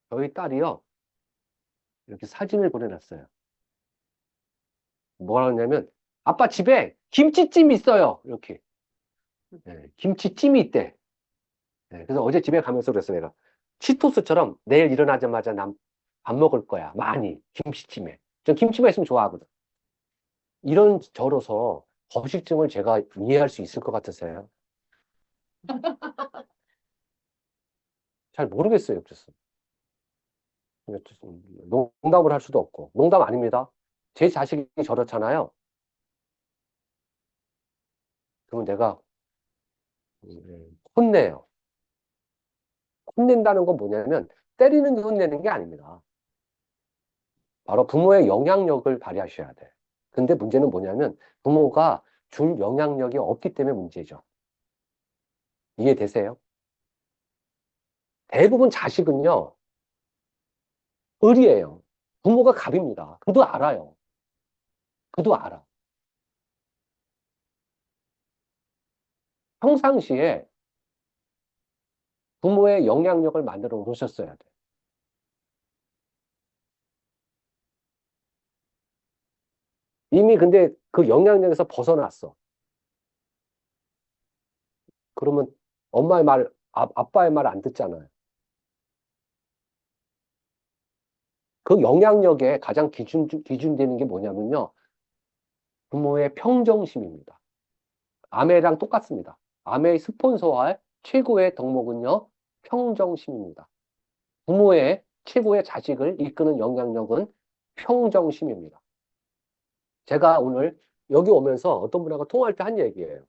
저희 딸이요, 이렇게 사진을 보내놨어요. 뭐라 하냐면, 아빠 집에 김치찜이 있어요. 이렇게. 김치찜이 있대. 그래서 어제 집에 가면서 그랬어, 내가. 치토스처럼 내일 일어나자마자 난 밥 먹을 거야. 많이. 김치찜에. 전 김치만 있으면 좋아하거든. 이런 저로서 거식증을 제가 이해할 수 있을 것 같으세요? 잘 모르겠어요, 그래서. 농담을 할 수도 없고. 농담 아닙니다. 제 자식이 저렇잖아요. 그러면 내가 혼내요. 혼낸다는 건 뭐냐면 때리는 게 혼내는 게 아닙니다. 바로 부모의 영향력을 발휘하셔야 돼. 근데 문제는 뭐냐면 부모가 줄 영향력이 없기 때문에 문제죠. 이해되세요? 대부분 자식은요, 을이에요. 부모가 갑입니다. 그도 알아요. 그도 알아. 평상시에 부모의 영향력을 만들어 놓으셨어야 돼. 이미 근데 그 영향력에서 벗어났어. 그러면 엄마의 말, 아빠의 말 안 듣잖아요. 그 영향력에 가장 기준되는 게 뭐냐면요. 부모의 평정심입니다. 아메랑 똑같습니다. 아메의 스폰서할 최고의 덕목은요, 평정심입니다. 부모의 최고의 자식을 이끄는 영향력은 평정심입니다. 제가 오늘 여기 오면서 어떤 분하고 통화할 때 한 얘기예요.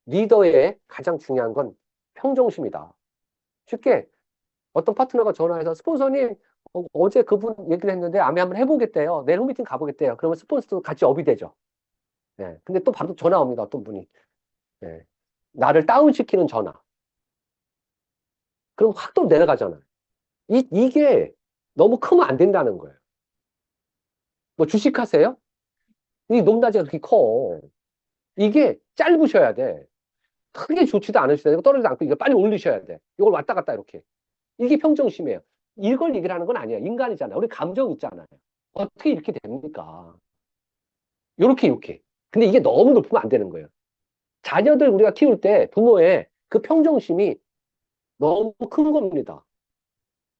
리더의 가장 중요한 건 평정심이다. 쉽게 어떤 파트너가 전화해서 스폰서님 어제 그분 얘기를 했는데 아메 한번 해보겠대요. 내일 홈미팅 가보겠대요. 그러면 스폰서도 같이 업이 되죠. 근데 또 바로 전화 옵니다. 어떤 분이. 나를 다운시키는 전화. 그럼 확 또 내려가잖아요. 이게 너무 크면 안 된다는 거예요. 뭐 주식하세요? 이 높낮이가 그렇게 커. 이게 짧으셔야 돼. 크게 좋지도 않으셔야 되고 떨어지지 않고 이거 빨리 올리셔야 돼. 이걸 왔다 갔다 이렇게. 이게 평정심이에요. 이걸 얘기를 하는 건 아니야. 인간이잖아요. 우리 감정 있잖아요. 어떻게 이렇게 됩니까? 요렇게. 근데 이게 너무 높으면 안 되는 거예요. 자녀들 우리가 키울 때 부모의 그 평정심이 너무 큰 겁니다.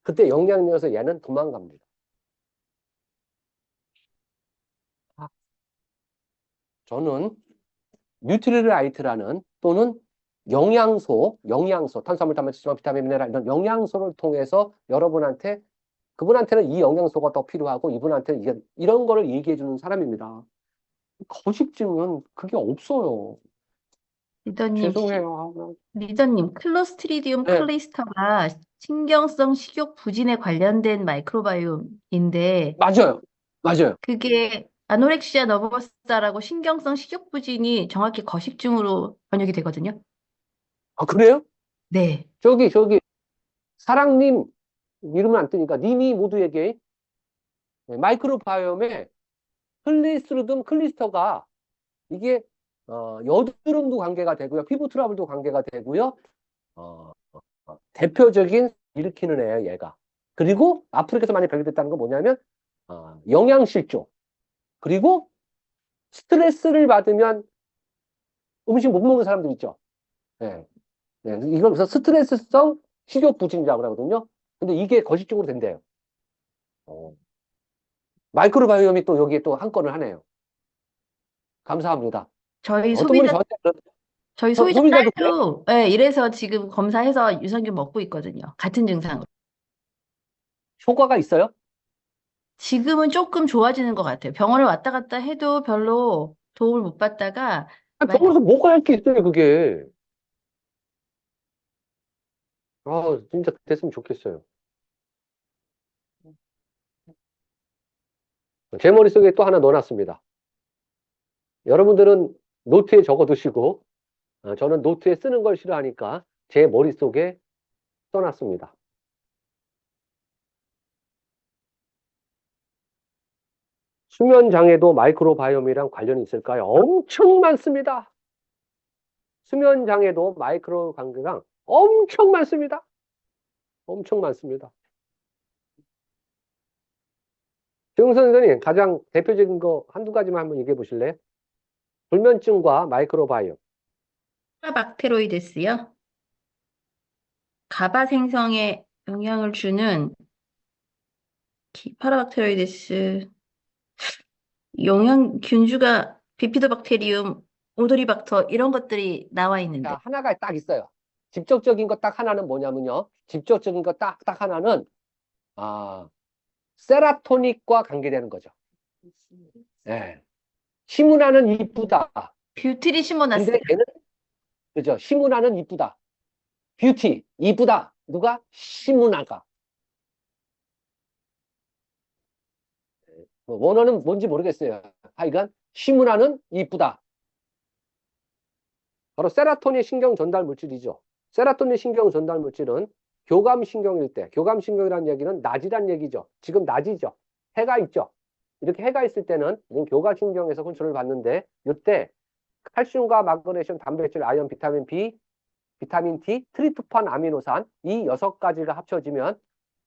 그때 영향력에서 얘는 도망갑니다. 저는 뉴트리라이트라는 또는 영양소, 탄수화물, 단백질, 지방, 비타민, 미네랄 이런 영양소를 통해서 여러분한테 그분한테는 이 영양소가 더 필요하고 이분한테는 이런 거를 얘기해 주는 사람입니다. 거식증은 그게 없어요. 리더님, 죄송해요. 리더님, 클로스트리디움 네. 클레이스터가 신경성 식욕 부진에 관련된 마이크로바이옴인데 맞아요. 그게 아노렉시아 너버사라고 신경성 식욕 부진이 정확히 거식증으로 번역이 되거든요. 아, 그래요? 네. 저기, 사랑님 이름은 안 뜨니까 님이 모두에게 마이크로바이옴에 클리스트리디움 클리스터가 이게 여드름도 관계가 되고요. 피부 트러블도 관계가 되고요. 대표적인 일으키는 애예요, 얘가. 그리고 아프리카에서 많이 발견됐다는 건 뭐냐면 영양실조. 그리고 스트레스를 받으면 음식 못 먹는 사람들 있죠. 네. 이걸 그래서 스트레스성 식욕 부진이라고 하거든요. 근데 이게 거식증으로 된대요. 마이크로바이옴이 또 여기에 또 한 건을 하네요. 감사합니다. 저희 어떤 분이 소비자 저한테 소비자 소비자도 그래? 딸도 이래서 지금 검사해서 유산균 먹고 있거든요. 같은 증상으로. 효과가 있어요? 지금은 조금 좋아지는 것 같아요. 병원을 왔다 갔다 해도 별로 도움을 못 받다가 병원에서 뭐가 할 게 있어요, 그게. 진짜 됐으면 좋겠어요. 제 머릿속에 또 하나 넣어놨습니다. 여러분들은 노트에 적어두시고, 저는 노트에 쓰는 걸 싫어하니까 제 머릿속에 써놨습니다. 수면장애도 마이크로바이옴이랑 관련이 있을까요? 엄청 많습니다. 수면장애도 마이크로 관계랑 엄청 많습니다. 엄청 많습니다. 정선 선생님, 가장 대표적인 거 한두 가지만 한번 얘기해 보실래요? 불면증과 마이크로바이옴. 파라박테로이데스요. 가바 생성에 영향을 주는 파라박테로이데스 영양균주가 비피도박테리움, 오도리박터 이런 것들이 나와 있는데 자, 하나가 딱 있어요. 직접적인 거 딱 하나는 뭐냐면요. 직접적인 거 딱 하나는, 세라토닉과 관계되는 거죠. 예. 시문화는 이쁘다. 뷰티리 심어놨어요. 근데 얘는, 그죠? 시문화는 이쁘다. 뷰티, 이쁘다. 누가? 시문화가. 원어는 뭔지 모르겠어요. 하여간, 시문화는 이쁘다. 바로 세라토닌 신경 전달 물질이죠. 세라토닌 신경 전달 물질은 교감신경일 때, 교감신경이라는 얘기는 낮이란 얘기죠. 지금 낮이죠. 해가 있죠. 이렇게 해가 있을 때는 교감신경에서 컨트롤을 받는데, 이때 칼슘과 마그네슘, 단백질, 아연, 비타민 B, 비타민 D, 트리프판, 아미노산 이 6가지가 합쳐지면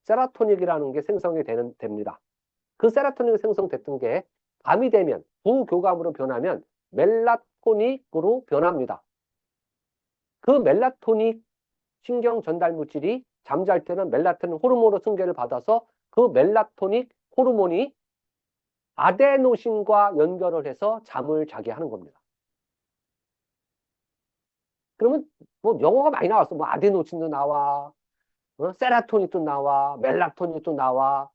세라토닌이라는 게 생성이 됩니다. 그 세라토닌이 생성됐던 게 밤이 되면 부교감으로 변하면 멜라토닉으로 변합니다. 그 멜라토닉 신경 전달 물질이 잠잘 때는 멜라토닌 호르몬으로 승계를 받아서 그 멜라토닉 호르몬이 아데노신과 연결을 해서 잠을 자게 하는 겁니다. 그러면 뭐 영어가 많이 나왔어. 뭐 아데노신도 나와, 세라토닌도 나와, 멜라토닌도 나와.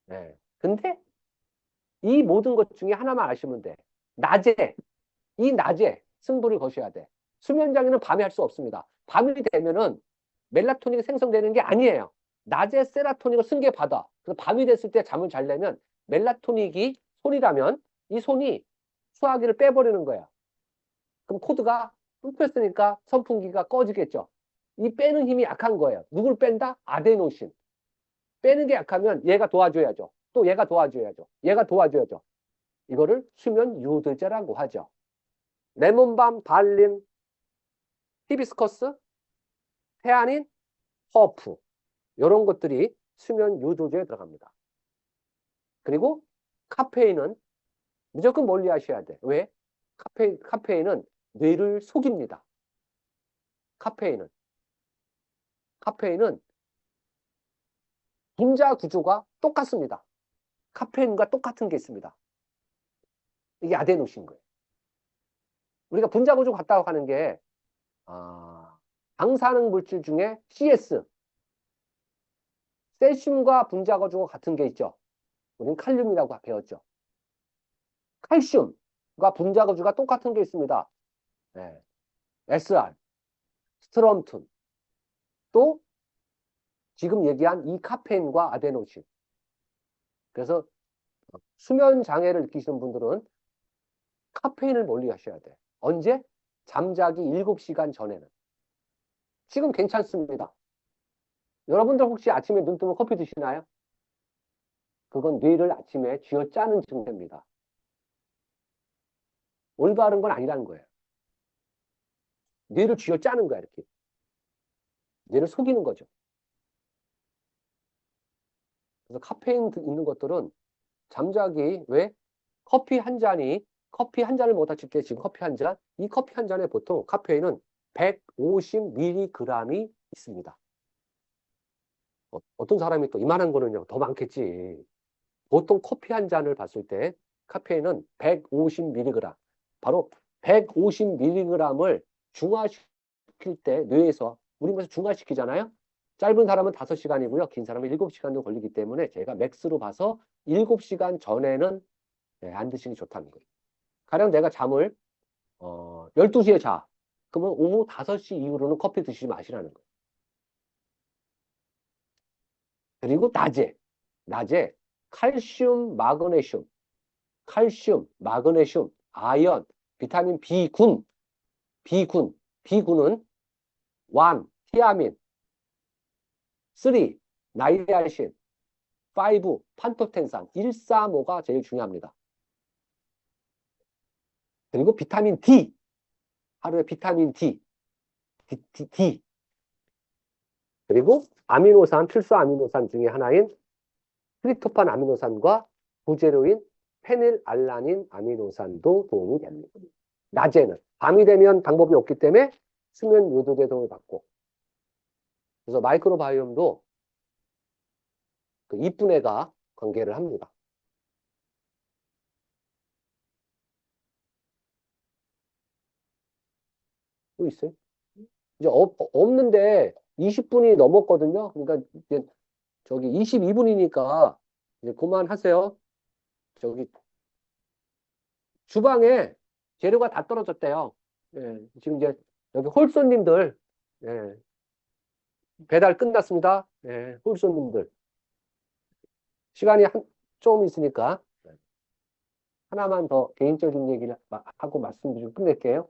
네. 근데 이 모든 것 중에 하나만 아시면 돼. 낮에 승부를 거셔야 돼. 수면장애는 밤에 할 수 없습니다. 밤이 되면은 멜라토닌이 생성되는 게 아니에요. 낮에 세라토닌을 승계받아. 그래서 밤이 됐을 때 잠을 자려면 멜라토닌이 손이라면 이 손이 수화기를 빼버리는 거야. 그럼 코드가 끊겼으니까 선풍기가 꺼지겠죠. 이 빼는 힘이 약한 거예요. 누굴 뺀다? 아데노신. 빼는 게 약하면 얘가 도와줘야죠. 또 얘가 도와줘야죠. 얘가 도와줘야죠. 이거를 수면 유도제라고 하죠. 레몬밤, 발린, 히비스커스, 태아닌, 허프 이런 것들이 수면 유도제에 들어갑니다. 그리고 카페인은 무조건 멀리 하셔야 돼. 왜? 카페인은 뇌를 속입니다. 카페인은 분자 구조가 똑같습니다. 카페인과 똑같은 게 있습니다. 이게 아데노신 거예요. 우리가 분자 구조 같다고 하는 게 방사능 물질 중에 CS, 세슘과 분자 구조가 같은 게 있죠. 우리는 칼륨이라고 배웠죠. 칼슘과 분자 구조가 똑같은 게 있습니다. 네. SR, 스트럼툰, 또 지금 얘기한 이 카페인과 아데노신. 그래서 수면 장애를 느끼시는 분들은 카페인을 멀리 하셔야 돼. 언제? 잠자기 7시간 전에는. 지금 괜찮습니다. 여러분들 혹시 아침에 눈 뜨면 커피 드시나요? 그건 뇌를 아침에 쥐어짜는 증세입니다. 올바른 건 아니라는 거예요. 뇌를 쥐어짜는 거야, 이렇게. 뇌를 속이는 거죠. 그래서 카페인 있는 것들은 잠자기, 왜? 커피 한 잔을 못 다칠게 지금 커피 한 잔. 이 커피 한 잔에 보통 카페인은 150mg이 있습니다. 어떤 사람이 또 이만한 거는요, 더 많겠지. 보통 커피 한 잔을 봤을 때 카페인은 150mg. 바로 150mg을 중화시킬 때 뇌에서, 우리 몸에서 중화시키잖아요. 짧은 사람은 5시간이고요. 긴 사람은 7시간도 걸리기 때문에 제가 맥스로 봐서 7시간 전에는 안 드시는 게 좋다는 거예요. 가령 내가 잠을 12시에 자. 그러면 오후 5시 이후로는 커피 드시지 마시라는 거예요. 그리고 낮에 칼슘, 마그네슘, 아연, 비타민 B군은 완, 티아민, 3, 나이아신, 5, 판토텐산, 135가 제일 중요합니다. 그리고 비타민 D, 하루에 비타민 D. 그리고 아미노산, 필수 아미노산 중에 하나인 트립토판 아미노산과 부재료인 페닐알라닌 아미노산도 도움이 됩니다. 낮에는. 밤이 되면 방법이 없기 때문에 수면 유도제 도움을 받고. 그래서 마이크로바이옴도 그 이쁜 애가 관계를 합니다. 또 있어요? 이제 없는데 20분이 넘었거든요. 그러니까 이제 저기 22분이니까 이제 그만하세요. 저기 주방에 재료가 다 떨어졌대요. 예, 지금 이제 여기 홀손님들 예, 배달 끝났습니다. 예, 홀손님들 시간이 좀 있으니까 하나만 더 개인적인 얘기를 하고 말씀드리고 끝낼게요.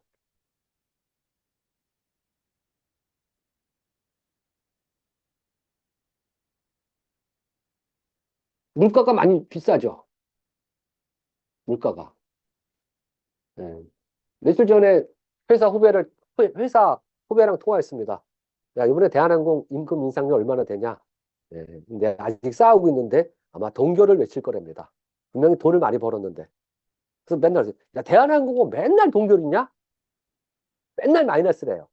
물가가 많이 비싸죠. 물가가. 예. 며칠 전에 회사 후배랑 통화했습니다. 야, 이번에 대한항공 임금 인상률 얼마나 되냐? 예, 근데 아직 싸우고 있는데 아마 동결을 외칠 거랍니다. 분명히 돈을 많이 벌었는데. 그래서 맨날, 야, 대한항공은 맨날 동결이냐? 맨날 마이너스래요.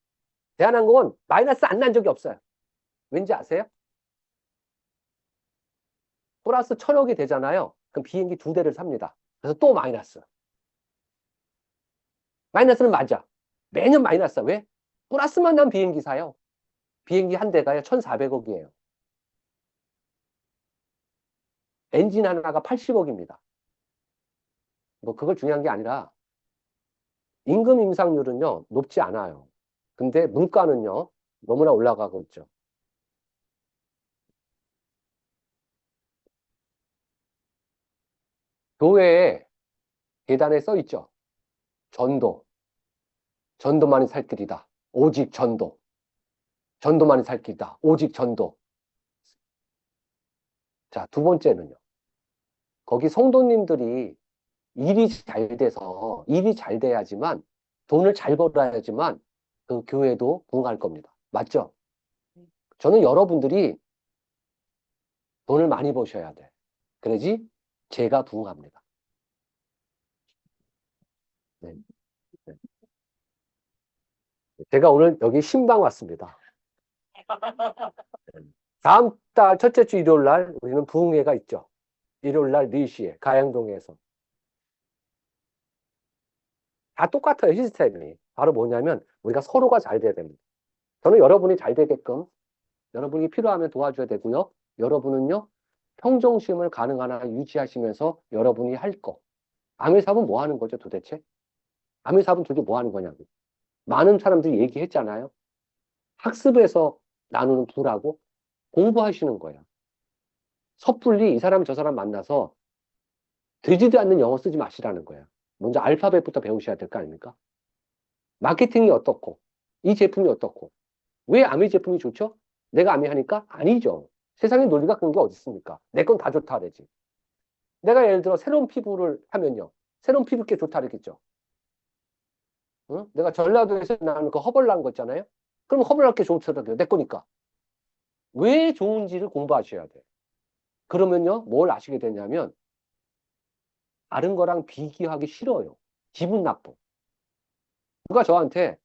대한항공은 마이너스 안 난 적이 없어요. 왠지 아세요? 플러스 1,000억이 되잖아요. 그럼 비행기 2대를 삽니다. 그래서 또 마이너스. 마이너스는 맞아. 매년 마이너스. 왜? 플러스만 난 비행기 사요. 비행기 한 대가요 1,400억이에요. 엔진 하나가 80억입니다. 뭐 그걸 중요한 게 아니라 임금 인상률은요 높지 않아요. 근데 물가는요 너무나 올라가고 있죠. 교회에 계단에 써 있죠. 전도. 전도만이 살 길이다. 오직 전도. 전도만이 살 길이다. 오직 전도. 자, 두 번째는요. 거기 성도님들이 일이 잘 돼야지만, 돈을 잘 벌어야지만 그 교회도 부흥할 겁니다. 맞죠? 저는 여러분들이 돈을 많이 버셔야 돼. 그래야지 제가 부흥합니다. 네. 네. 제가 오늘 여기 신방 왔습니다. 다음 달 첫째 주 일요일 날 우리는 부흥회가 있죠. 일요일 날 4시에 가양동에서. 다 똑같아요, 시스템이. 바로 뭐냐면 우리가 서로가 잘 돼야 됩니다. 저는 여러분이 잘 되게끔 여러분이 필요하면 도와줘야 되고요. 여러분은요, 평정심을 가능한 한 유지하시면서 여러분이 할 거. 아미 사업은 뭐 하는 거죠, 도대체? 아미 사업은 도대체 뭐 하는 거냐고. 많은 사람들이 얘기했잖아요. 학습에서 나누는 부라고 공부하시는 거예요. 섣불리 이 사람 저 사람 만나서 되지도 않는 영어 쓰지 마시라는 거예요. 먼저 알파벳부터 배우셔야 될 거 아닙니까? 마케팅이 어떻고, 이 제품이 어떻고, 왜 아미 제품이 좋죠? 내가 아미 하니까? 아니죠. 세상에 논리가 그런 게 어디 있습니까? 내 건 다 좋다 그러지. 내가 예를 들어 새로운 피부를 하면요. 새로운 피부께 좋다 그러겠죠. 응? 내가 전라도에서 나는 그 허벌난 거 있잖아요. 그럼 허벌날 게 좋더라고요. 내 거니까. 왜 좋은지를 공부하셔야 돼. 그러면요, 뭘 아시게 되냐면, 다른 거랑 비교하기 싫어요. 기분 나빠. 누가 저한테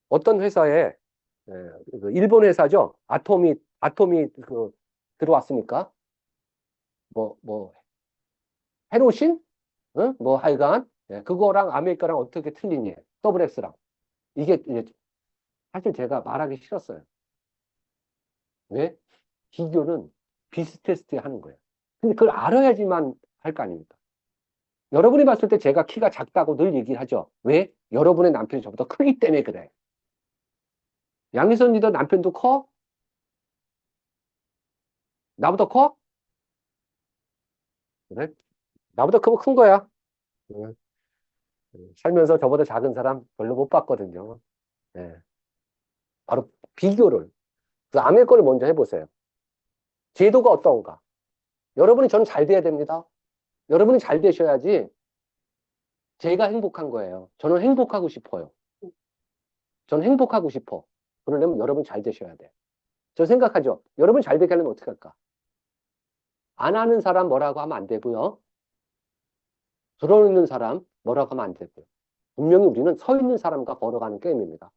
어떤 회사에, 그 일본 회사죠. 아톰이 들어왔으니까, 뭐, 헤로신? 응? 뭐 하여간, 그거랑 아메리카랑 어떻게 틀리니? 더블 X랑. 이게, 사실 제가 말하기 싫었어요. 왜? 비교는 비슷했을 때 하는 거예요. 근데 그걸 알아야지만 할 거 아닙니까? 여러분이 봤을 때 제가 키가 작다고 늘 얘기를 하죠. 왜? 여러분의 남편이 저보다 크기 때문에 그래. 양희선 리더 남편도 커? 나보다 커? 그래? 나보다 크면 큰 거야. 응. 살면서 저보다 작은 사람 별로 못 봤거든요. 예. 바로 비교를. 그 아메 거를 먼저 해보세요. 제도가 어떤가? 여러분이 저는 잘 돼야 됩니다. 여러분이 잘 되셔야지 제가 행복한 거예요. 저는 행복하고 싶어요. 저는 행복하고 싶어. 그러려면 여러분 잘 되셔야 돼. 저 생각하죠. 여러분 잘 되게 하려면 어떻게 할까? 안 하는 사람 뭐라고 하면 안 되고요. 들어있는 사람 뭐라고 하면 안 되고요. 분명히 우리는 서 있는 사람과 걸어가는 게임입니다.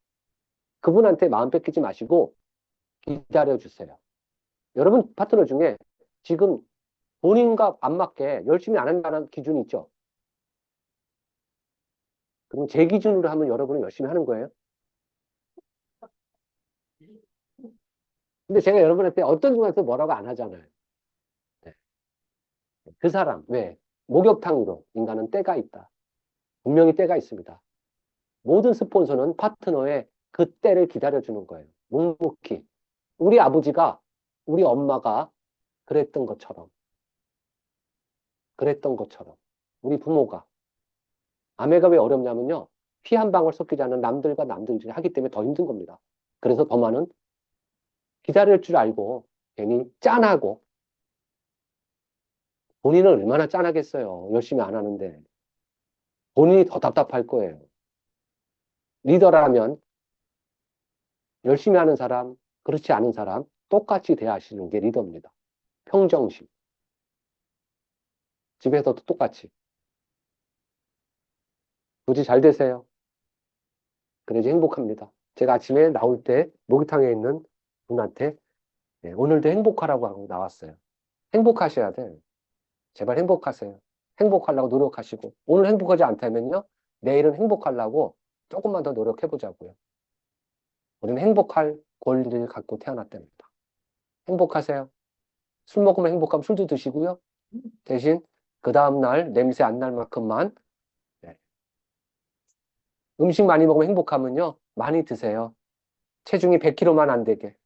그분한테 마음 뺏기지 마시고 기다려주세요. 여러분 파트너 중에 지금 본인과 안 맞게 열심히 안 한다는 기준이 있죠. 그럼 제 기준으로 하면 여러분은 열심히 하는 거예요. 근데 제가 여러분한테 어떤 중에서 뭐라고 안 하잖아요. 네. 그 사람, 왜? 목욕탕으로 인간은 때가 있다. 분명히 때가 있습니다. 모든 스폰서는 파트너의 그 때를 기다려주는 거예요. 묵묵히. 우리 아버지가, 우리 엄마가 그랬던 것처럼, 우리 부모가. 아내가 왜 어렵냐면요. 피 한 방울 섞이지 않는 남들과 남들이 하기 때문에 더 힘든 겁니다. 그래서 더 많은 기다릴 줄 알고 괜히 짠하고 본인은 얼마나 짠하겠어요. 열심히 안 하는데. 본인이 더 답답할 거예요. 리더라면 열심히 하는 사람, 그렇지 않은 사람 똑같이 대하시는 게 리더입니다. 평정심. 집에서도 똑같이. 부디 잘 되세요. 그래야지 행복합니다. 제가 아침에 나올 때 목욕탕에 있는 분한테 오늘도 행복하라고 하고 나왔어요. 행복하셔야 돼. 제발 행복하세요. 행복하려고 노력하시고 오늘 행복하지 않다면요. 내일은 행복하려고 조금만 더 노력해보자고요. 우리는 행복할 권리를 갖고 태어났답니다. 행복하세요. 술 먹으면 행복하면 술도 드시고요. 대신 그 다음날 냄새 안 날 만큼만 음식 많이 먹으면 행복하면요. 많이 드세요. 체중이 100kg만 안 되게.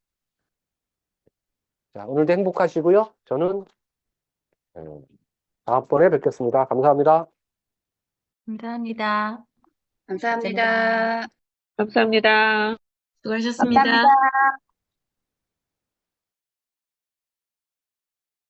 자, 오늘도 행복하시고요. 저는 다음번에 뵙겠습니다. 감사합니다. 감사합니다. 감사합니다. 감사합니다. 수고하셨습니다. 감사합니다.